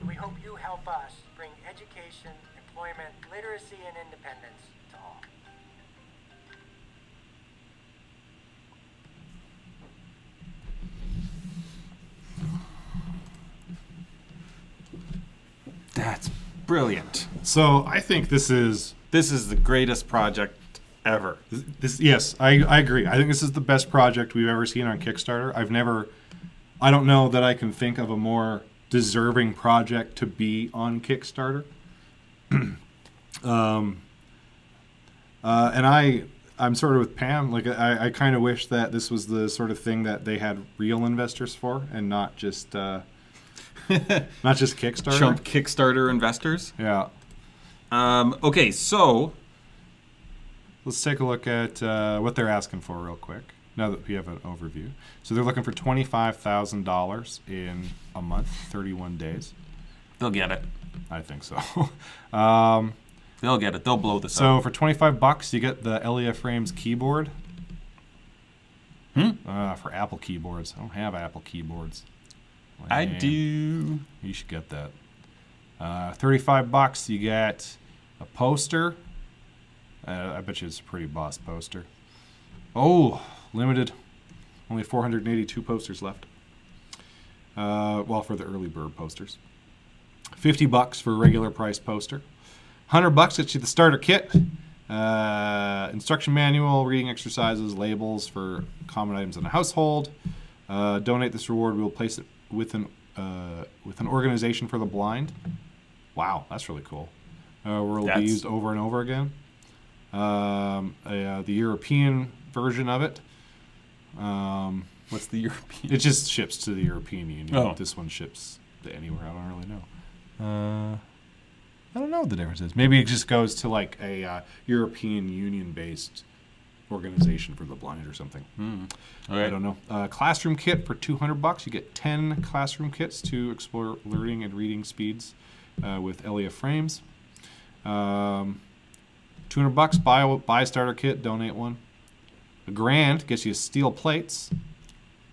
We hope you help us bring education, employment, literacy, and independence to all. That's brilliant. So I think this is The greatest project ever. this. Yes, I agree. I think this is the best project we've ever seen on Kickstarter. I don't know that I can think of a more deserving project to be on Kickstarter. And I'm sort of with Pam. Like I kind of wish that this was the sort of thing that they had real investors for, and not just Kickstarter. Chump Kickstarter investors. Yeah. Okay, so Let's take a look at what they're asking for real quick, now that we have an overview. So they're looking for $25,000 in a month, 31 days. they'll get it. I think so. They'll get it. They'll blow this So up. for $25, you get the Elia Frames keyboard. For Apple keyboards. I don't have Apple keyboards. I Lame. do. You should get that. $35, you get a poster. I bet you it's a pretty boss poster. Oh, limited. Only 482 posters left. For the early bird posters. $50 for a regular price poster. $100 gets you the starter kit. Instruction manual, reading exercises, labels for common items in a household. Donate this reward. We will place it with an organization for the blind. Wow, that's really cool. Where it will be used over and over again. The European version of it. What's the European? It just ships to the European Union. Oh. This one ships to anywhere. I don't really know. I don't know what the difference is. Maybe it just goes to like a European Union-based organization for the blind or something. Okay. I don't know. Classroom kit for $200. You get 10 classroom kits to explore learning and reading speeds with Elia frames. $200. Buy a starter kit. Donate one. $1,000 gets you steel plates.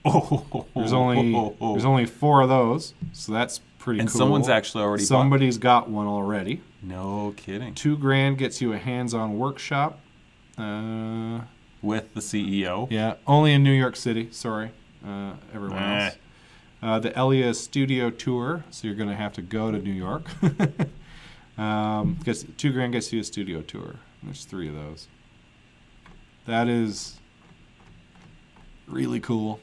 There's only 4 of those, so that's pretty And cool. someone's actually already Somebody's got one already. No kidding. $2,000 gets you a hands-on workshop. With the CEO. Yeah, only in New York City. Sorry, everyone else. The Elia Studio Tour. So you're going to have to go to New York. $2,000 gets you a studio tour. There's 3 of those. That is really cool.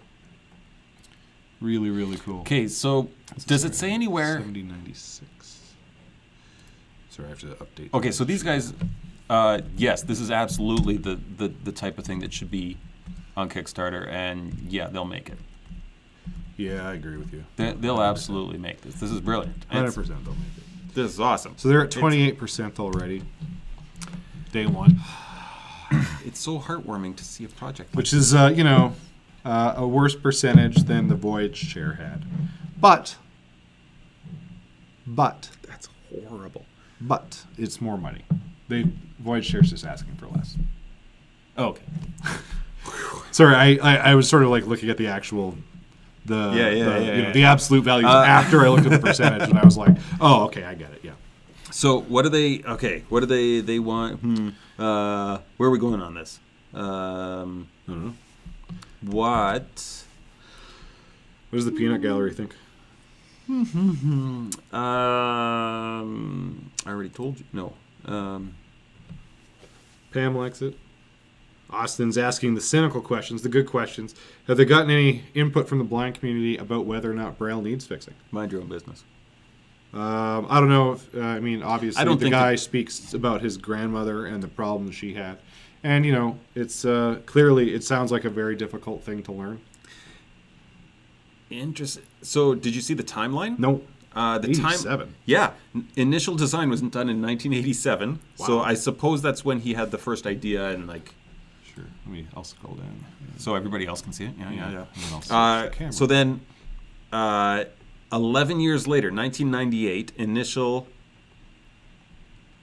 Really, really cool. Okay, so does it say anywhere? 7096. Sorry, I have to update. Okay, so these guys, yes, this is absolutely the type of thing that should be on Kickstarter, and yeah, they'll make it. Yeah, I agree with you. They'll absolutely make this. This is brilliant. 100% they'll make it. This is awesome. So they're at 28% already. Day one. It's so heartwarming to see a project like Which is, a worse percentage than the Voyage chair had. But that's horrible. But it's more money. Voyage chair's just asking for less. Okay. Sorry, I was sort of like looking at the actual the absolute values after I looked at the percentage, and I was like, oh, okay, I get it. Yeah. So what do they? Okay, what do they want? Where are we going on this? I don't know. What does the peanut gallery think? I already told you. No. Pam likes it. Austin's asking the cynical questions, the good questions. Have they gotten any input from the blind community about whether or not Braille needs fixing? Mind your own business. I don't know if, obviously I don't the think guy speaks about his grandmother and the problems she had. And, it's clearly, it sounds like a very difficult thing to learn. Interesting. So did you see the timeline? No. The 87. Yeah. Initial design was done in 1987. Wow. So I suppose that's when he had the first idea and like. Sure. I'll scroll down. So everybody else can see it. Yeah. And then I'll switch the camera. So then, 11 years later, 1998, initial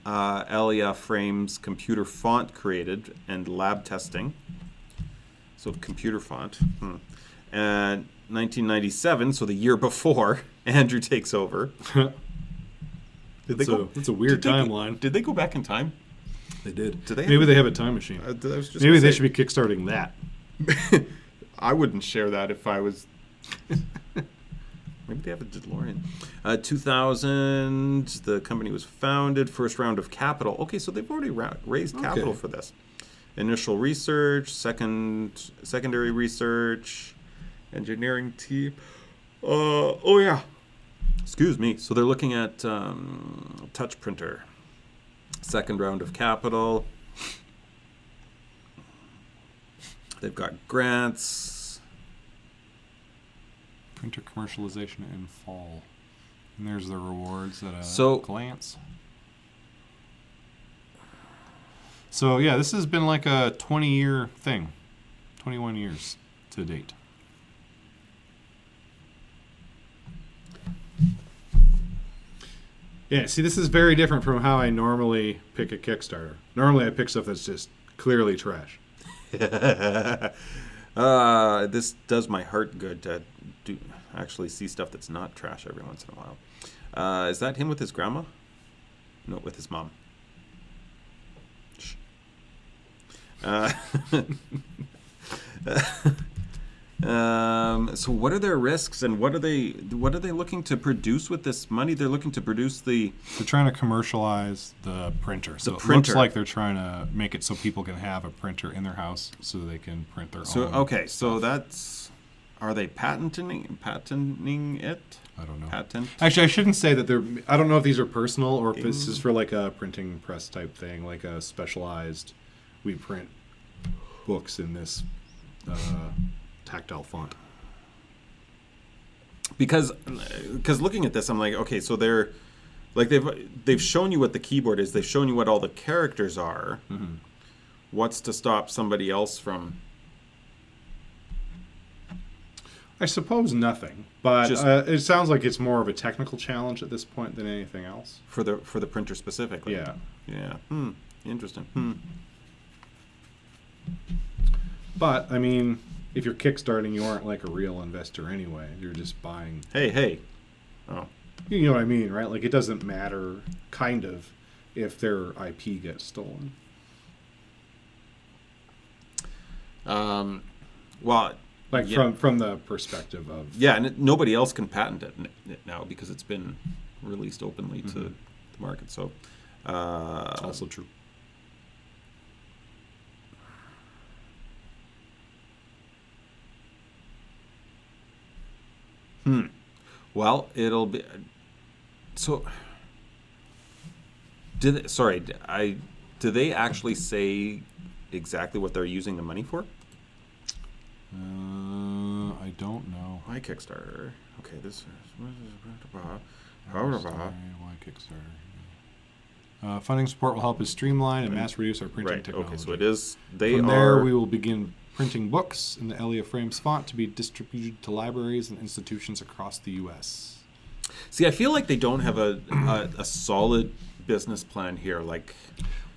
Elia frames computer font created and lab testing. So computer font. And 1997, so the year before, Andrew takes over. It's a weird timeline. Did they go back in time? They did. Maybe they have a time machine. Maybe they should be kickstarting that. I wouldn't share that if I was. Maybe they have a DeLorean. 2000, the company was founded. First round of capital. Okay, so they've already raised capital for this. Initial research, secondary research, engineering team. Excuse me. So they're looking at touch printer. Second round of capital. They've got grants. Printer commercialization in fall. And there's the rewards at a glance. So, yeah, this has been like a 20-year thing. 21 years to date. Yeah, see, this is very different from how I normally pick a Kickstarter. Normally I pick stuff that's just clearly trash. This does my heart good to actually see stuff that's not trash every once in a while. Is that him with his grandma? No, with his mom. Shh. So what are their risks, and what are they looking to produce with this money? They're looking to produce They're trying to commercialize the printer. So it printer. looks like they're trying to make it so people can have a printer in their house so they can print their So own. okay, so stuff. that's are they patenting it? I don't know. Patent. Actually, I shouldn't say that they're. I don't know if these are personal or if this is for like a printing press type thing, like a specialized. We print books in this tactile font. Because looking at this, I'm like, okay, so they're like they've shown you what the keyboard is. They've shown you what all the characters are. Mm-hmm. What's to stop somebody else from? I suppose nothing, but Just- it sounds like it's more of a technical challenge at this point than anything else. For the printer specifically. Yeah. Yeah. Interesting. But, I mean, if you're kickstarting, you aren't like a real investor anyway. You're just buying. Hey. Oh. You know what I mean, right? Like, it doesn't matter, kind of, if their IP gets stolen. Well. Like, Yeah. from the perspective of. Yeah, and nobody else can patent it now because it's been released openly to the market. So. Also true. Well, it'll be. So. Do they actually say exactly what they're using the money for? I don't know. Why Kickstarter? Okay, this is. Why Kickstarter? Funding support will help us streamline and mass reduce our printing Right. technology. Okay, so it is. They From are. there, we will begin printing books in the Elia Frames font to be distributed to libraries and institutions across the U.S. See, I feel like they don't have a solid business plan here. Like,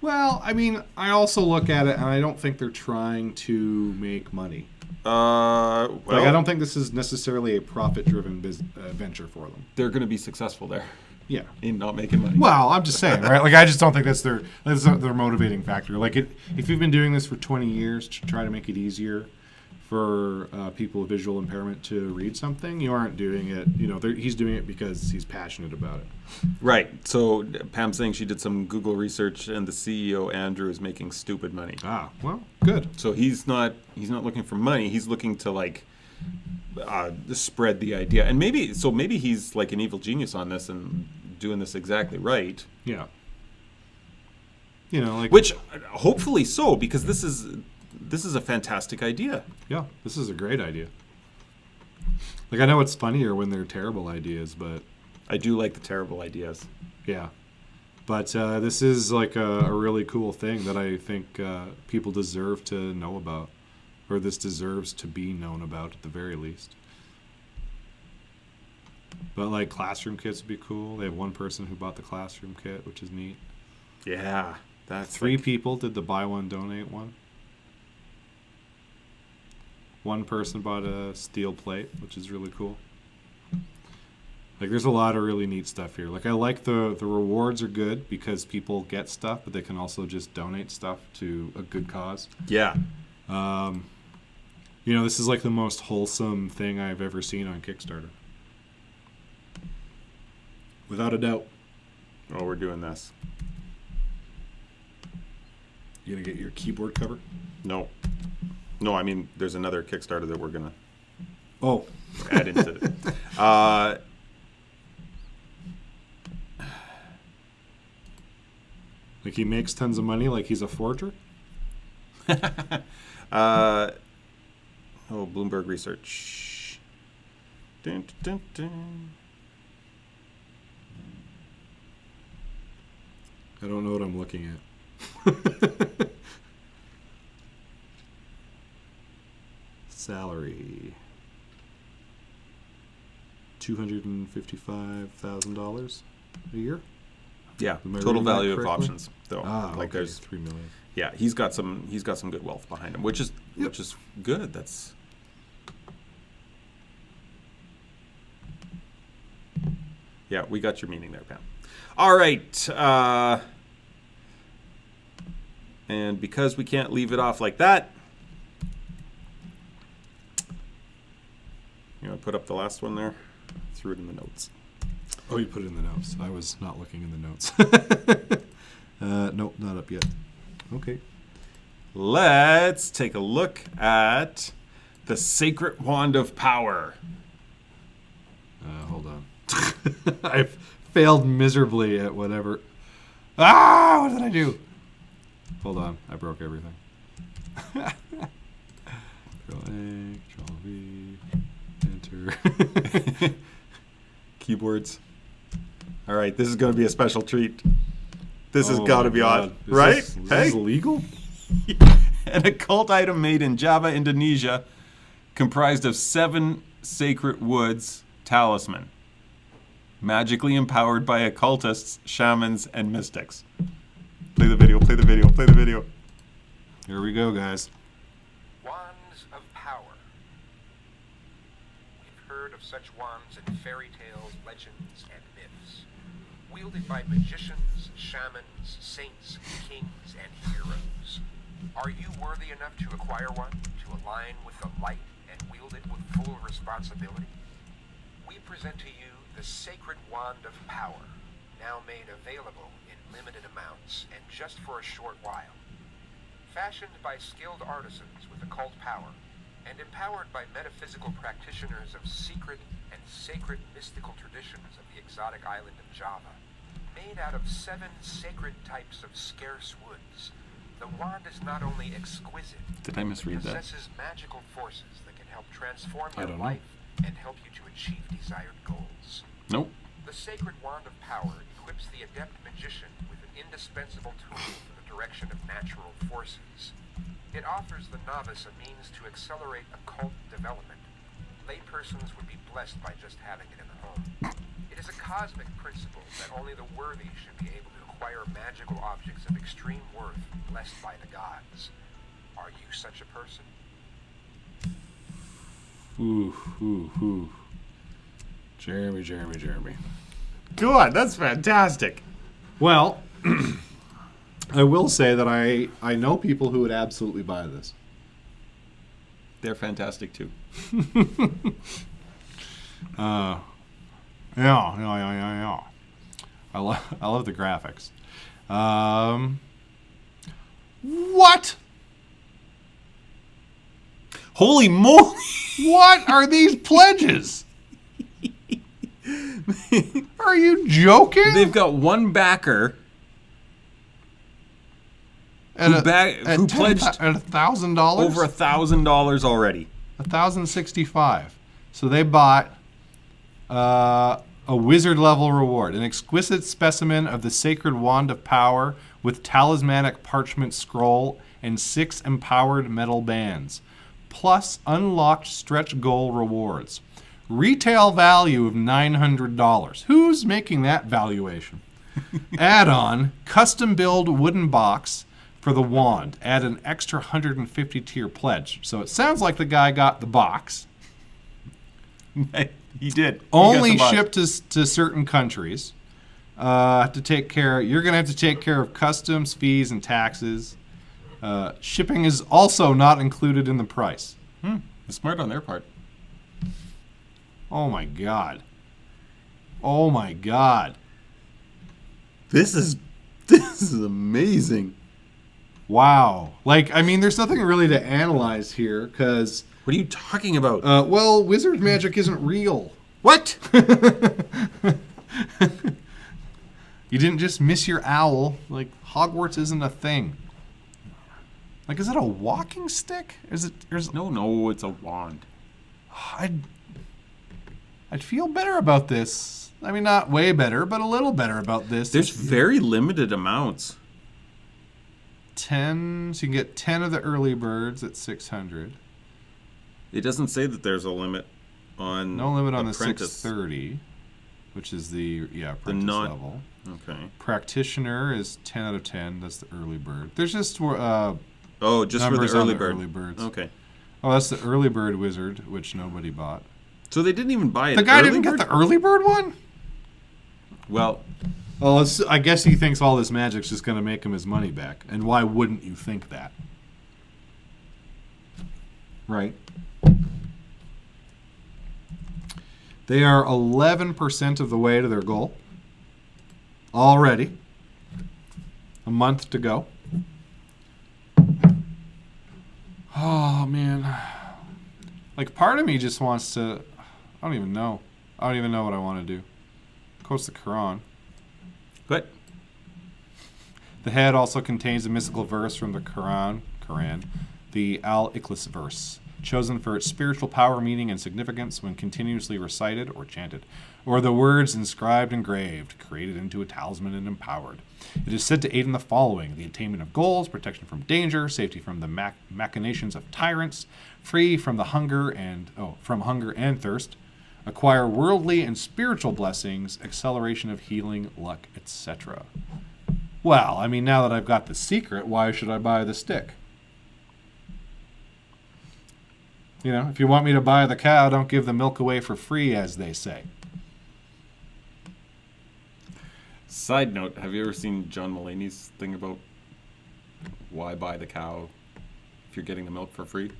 Well, I mean, I also look at it, and I don't think they're trying to make money. well, Like, I don't think this is necessarily a profit-driven venture for them. they're going to be successful there Yeah. in not making money. Well, I'm just saying, right? Like, I just don't think that's their motivating factor. Like, if you've been doing this for 20 years to try to make it easier for people with visual impairment to read something, you aren't doing it. You know, he's doing it because he's passionate about it. Right. So Pam's saying she did some Google research, and the CEO Andrew is making stupid money. Ah, well, good. So he's not looking for money. He's looking to like spread the idea, and maybe he's like an evil genius on this and doing this exactly right. Yeah. You know, like, Which hopefully so, because this is a fantastic idea. yeah, this is a great idea. Like, I know it's funnier when they're terrible ideas, but I do like the terrible ideas. yeah. But this is like a really cool thing that I think people deserve to know about, or this deserves to be known about at the very least. But like, classroom kits would be cool. They have one person who bought the classroom kit, which is neat. Yeah, that's 3 like- people did the buy one donate one. One person bought a steel plate, which is really cool. Like, there's a lot of really neat stuff here. Like, I like the rewards are good because people get stuff, but they can also just donate stuff to a good cause. Yeah. You know, this is like the most wholesome thing I've ever seen on Kickstarter. Without a doubt. Oh, we're doing this. You gonna get your keyboard cover? No, I mean, there's another Kickstarter that we're gonna Oh, add into it. like he makes tons of money like he's a forger? Bloomberg Research. Dun, dun, dun. I don't know what I'm looking at. Salary. $255,000 a year. Yeah, Am I total reading that value of correctly? options though. Ah, like okay, there's $3 million. yeah, he's got some good wealth behind him, which is good. That's yeah, we got your meaning there, Pam. All right, and because we can't leave it off like that, put up the last one there. Threw it in the notes. Oh, you put it in the notes. I was not looking in the notes. Nope, not up yet. Okay. Let's take a look at the Sacred Wand of Power. Hold on. I've failed miserably at whatever. Ah! What did I do? Hold on. I broke everything. Control A, Control V, Enter. Keyboards. All right, this is going to be a special treat. This has Oh got to my be God. odd, Is right? this- is this illegal? An occult item made in Java, Indonesia, comprised of 7 sacred woods talisman, magically empowered by occultists, shamans, and mystics. Play the video, play the video, play the video. Here we go, guys. Wands of power. We've heard of such wands in fairy tales, legends, and myths. Wielded by magicians, shamans, saints, kings, and heroes. Are you worthy enough to acquire one, to align with the light, and wield it with full responsibility? We present to you the Sacred Wand of Power, now made available in limited amounts and just for a short while. Fashioned by skilled artisans with occult power, and empowered by metaphysical practitioners of secret and sacred mystical traditions of the exotic island of Java. Made out of 7 sacred types of scarce woods, the wand is not only exquisite, Did I misread but that? possesses magical forces that can help transform I your don't know. life and help you to achieve desired goals. Nope. The Sacred Wand of Power equips the adept magician with an indispensable tool for the direction of natural forces. It offers the novice a means to accelerate occult development. Laypersons would be blessed by just having it in the home. It is a cosmic principle that only the worthy should be able to acquire magical objects of extreme worth blessed by the gods. Are you such a person? Ooh. Jeremy. God, that's fantastic. Well, I will say that I know people who would absolutely buy this. They're fantastic too. Yeah. I love the graphics. What? Holy moly! What are these pledges? Are you joking? They've got one backer And who pledged at $1,000? over $1,000 already. 1,065. So they bought a wizard level reward, an exquisite specimen of the Sacred Wand of Power with talismanic parchment scroll and 6 empowered metal bands, plus unlocked stretch goal rewards. Retail value of $900. Who's making that valuation? Add-on, custom build wooden box for the wand. Add an extra 150 to your pledge. So it sounds like the guy got the box. He did. Only He got the shipped to certain countries. To take care, you're going to have to take care of customs, fees, and taxes. Shipping is also not included in the price. It's smart on their part. Oh my god. Oh my god. This is amazing. Wow. Like, I mean, there's nothing really to analyze here because, What are you talking about? well, wizard magic isn't real. What? You didn't just miss your owl. Like, Hogwarts isn't a thing. Like, is it a walking stick? No, it's a wand. I'd feel better about this. I mean, not way better, but a little better about this. There's very limited amounts. 10, so you can get 10 of the early birds at 600. It doesn't say that there's a limit on No limit on the apprentice. 630, which is the apprentice non- level. Okay. Practitioner is 10 out of 10. That's the early bird. There's just Oh, just for the numbers on early the bird. early birds. Okay. Oh, that's the early bird wizard, which nobody bought. So they didn't even buy it. The guy didn't get the early bird one? Well, Well, I guess he thinks all this magic's just going to make him his money back. And why wouldn't you think that? Right. They are 11% of the way to their goal. Already. A month to go. Oh, man. Like, part of me just wants to... I don't even know. I don't even know what I want to do. Quotes the Quran. Good. The head also contains a mystical verse from the Quran, the Al-Ikhlas verse, chosen for its spiritual power, meaning, and significance when continuously recited or chanted, or the words inscribed, engraved, created into a talisman and empowered. It is said to aid in the following: the attainment of goals, protection from danger, safety from the machinations of tyrants, free from hunger and thirst, acquire worldly and spiritual blessings, acceleration of healing, luck, etc. Well, I mean, now that I've got the secret, why should I buy the stick? You know, if you want me to buy the cow, don't give the milk away for free, as they say. Side note, have you ever seen John Mulaney's thing about why buy the cow if you're getting the milk for free?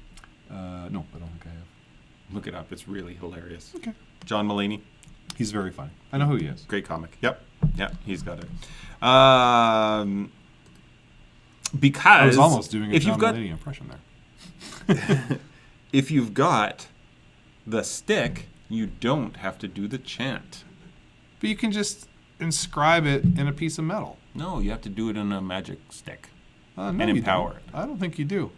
No, I don't think I have. Look it up. It's really hilarious. Okay. John Mulaney. He's very funny. I know who he is. Great comic. Yep. Yeah, he's got it. Because I was almost doing a if John you've got, Mulaney impression there. if you've got the stick, you don't have to do the chant. But you can just inscribe it in a piece of metal. No, you have to do it in a magic stick. No, And you empower don't. it. I don't think you do.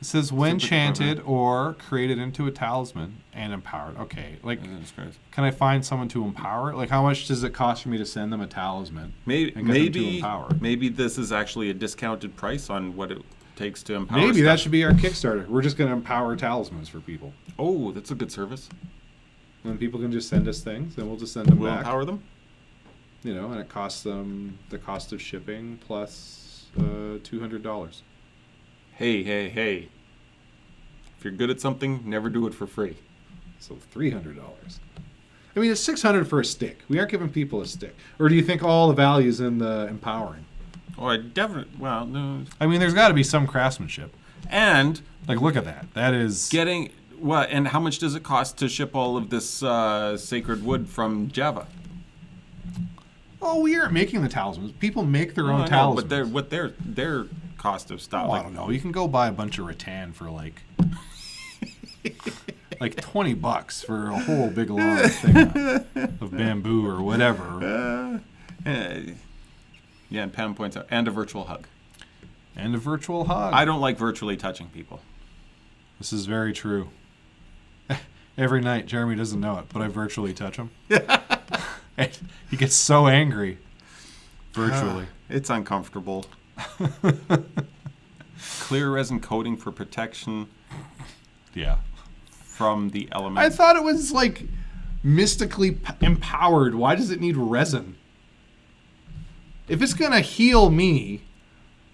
It says when Simply chanted or created into a talisman and empowered. Okay, like, Jesus Christ. can I find someone to empower it? Like, how much does it cost for me to send them a talisman? Maybe and get them to empower it? maybe this is actually a discounted price on what it takes to empower. Maybe stuff. that should be our Kickstarter. We're just going to empower talismans for people. Oh, that's a good service. And people can just send us things, and we'll just send them We'll back. empower them. You know, and it costs them the cost of shipping plus $200. Hey. If you're good at something, never do it for free. So $300. I mean, it's $600 for a stick. We aren't giving people a stick. Or do you think all the value's in the empowering? Oh, I definitely. Well, no. I mean, there's got to be some craftsmanship. And Like, look at that. That is... getting what? And how much does it cost to ship all of this sacred wood from Java? Oh, we aren't making the talismans. People make their Oh, own I know, talismans. but their cost of stuff. Oh, I don't know. You can go buy a bunch of rattan for like $20 for a whole big long thing of bamboo or whatever. Yeah, and Pam points out, and a virtual hug. And a virtual hug. I don't like virtually touching people. This is very true. Every night, Jeremy doesn't know it, but I virtually touch him. And he gets so angry. Virtually. It's uncomfortable. Clear resin coating for protection Yeah. from the I elements. thought it was like mystically empowered. Why does it need resin? If it's going to heal me,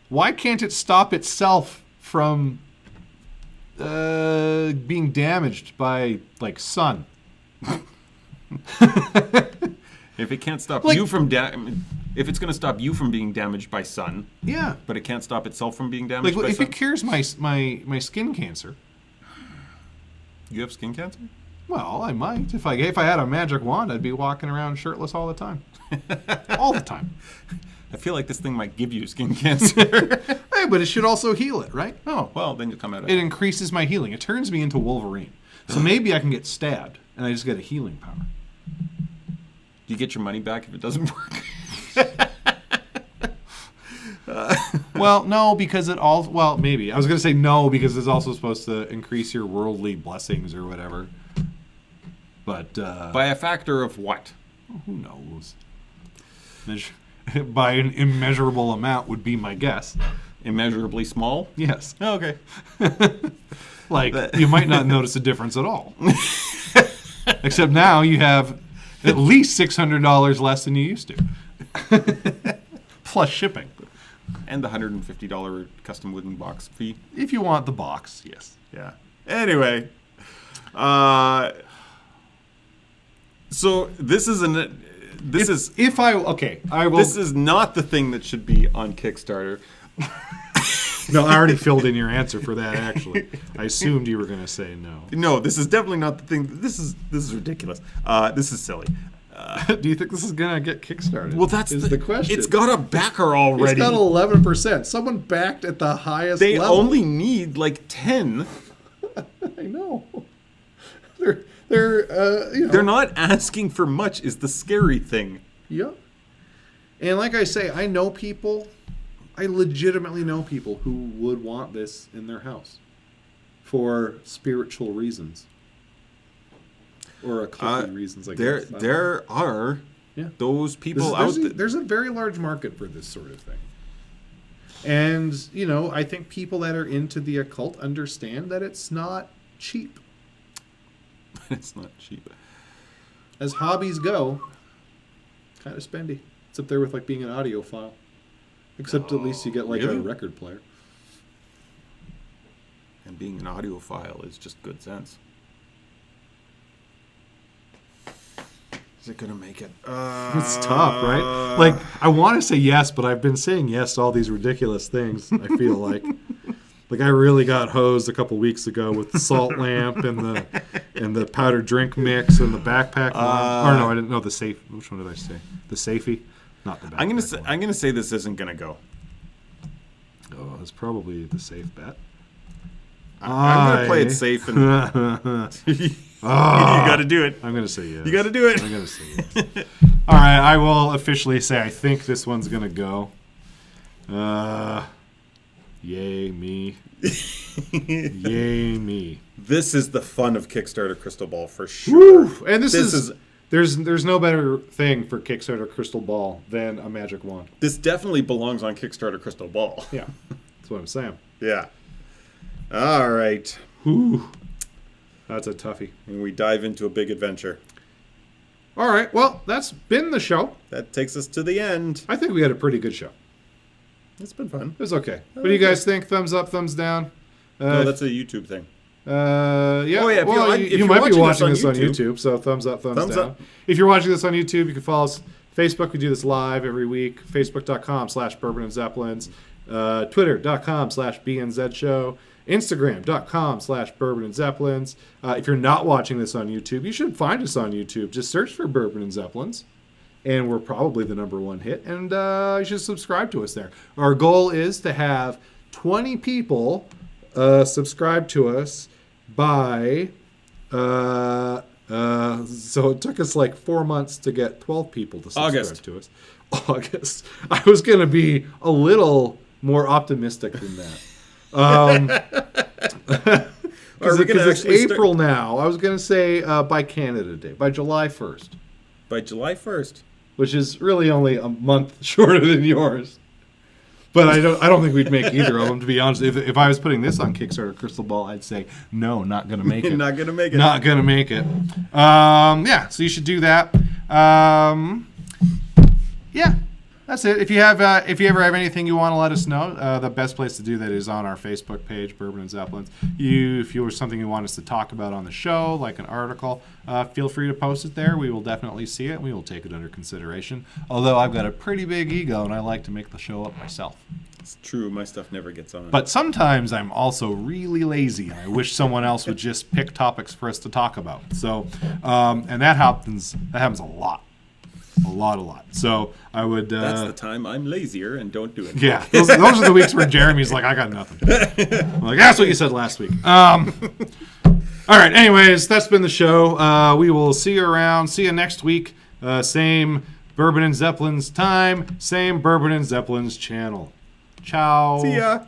why can't it stop itself from being damaged by, like, sun? If it can't stop Like- you from if it's going to stop you from being damaged by sun, Yeah. but it can't stop itself from being Like, damaged by if sun. it cures my skin cancer, You have skin cancer? well, I might. If I had a magic wand, I'd be walking around shirtless all the time. All the time. I feel like this thing might give you skin cancer. Hey, but it should also heal it, right? Oh, well, then you come at It it. increases my healing. It turns me into Wolverine. So maybe I can get stabbed, and I just get a healing power. Do you get your money back if it doesn't work? Well, no, because it all... Well, maybe. I was going to say no, because it's also supposed to increase your worldly blessings or whatever. But, By a factor of what? who knows? By an immeasurable amount would be my guess. Immeasurably small? Yes. Oh, okay. Like, you might not notice a difference at all. Except now you have at least $600 less than you used to. Plus shipping. And the $150 custom wooden box fee. If you want the box, yes. Yeah. Anyway, so this is If I... Okay, I will... this is not the thing that should be on Kickstarter. No, I already filled in your answer for that, actually. I assumed you were going to say no. No, this is definitely not the thing. This is ridiculous. This is silly. Do you think this is going to get kickstarted? Well, that's the question. It's got a backer already. It's got 11%. Someone backed at the highest They level. only need like 10. I know. They're not asking for much is the scary thing. Yeah. And like I say, I legitimately know people who would want this in their house for spiritual reasons. Or occulty reasons, I guess. There are those people out there. There's a very large market for this sort of thing. And, I think people that are into the occult understand that it's not cheap. It's not cheap. As hobbies go, kind of spendy. It's up there with like being an audiophile. Except at least you get like really? a record player. And being an audiophile is just good sense. Is it gonna make it? It's tough, right? Like, I want to say yes, but I've been saying yes to all these ridiculous things, I feel like. Like, I really got hosed a couple weeks ago with the salt lamp and the powdered drink mix and the backpack one. Or no, I didn't know the safe. Which one did I say? The safety? Not the backpack I'm gonna say this isn't gonna go. Oh, it's probably the safe bet. I'm gonna play it safe and you got to do it. I'm gonna say yes. You got to do it. I'm gonna say yes. All right, I will officially say I think this one's gonna go. Yay me. Yay me. This is the fun of Kickstarter Crystal Ball for sure. Woo! And this is there's no better thing for Kickstarter Crystal Ball than a magic wand. This definitely belongs on Kickstarter Crystal Ball. Yeah, that's what I'm saying. Yeah. All right. Whew. That's a toughie. And we dive into a big adventure. All right, well, that's been the show. That takes us to the end. I think we had a pretty good show. It's been fun. It was okay. What do you guys think? Thumbs up, thumbs down? No, that's a YouTube thing. Yeah. Oh, yeah, Well, you might be watching this on YouTube, so thumbs up, thumbs down. up. If you're watching this on YouTube, you can follow us. Facebook, we do this live every week. Facebook.com/Bourbon and Zeppelins. Twitter.com/BNZ Show. Instagram.com/Bourbon and Zeppelins. If you're not watching this on YouTube, you should find us on YouTube. Just search for Bourbon and Zeppelins. And we're probably the #1 hit. And you should subscribe to us there. Our goal is to have 20 people subscribe to us by... so it took us like 4 months to get 12 people to subscribe to us. August. I was going to be a little more optimistic than that. Because it's April now. I was going to say by Canada Day, by July 1st. By July 1st. Which is really only a month shorter than yours. But I don't think we'd make either of them, to be honest. If I was putting this on Kickstarter Crystal Ball, I'd say, no, not going to make it. Not going to make it. Not going to make it. Yeah, so you should do that. Yeah, that's it. If you ever have anything you want to let us know, the best place to do that is on our Facebook page, Bourbon and Zeppelins. If you were something you want us to talk about on the show, like an article, feel free to post it there. We will definitely see it. We will take it under consideration. Although I've got a pretty big ego and I like to make the show up myself. It's true. My stuff never gets on. But sometimes I'm also really lazy, and I wish someone else would just pick topics for us to talk about. So, and that happens a lot. A lot. So I would... That's the time I'm lazier and don't do it. Yeah, those are the weeks where Jeremy's like, I got nothing. I'm like, that's what you said last week. All right, anyways, that's been the show. We will see you around. See you next week. Same Bourbon and Zeppelins time. Same Bourbon and Zeppelins channel. Ciao. See ya.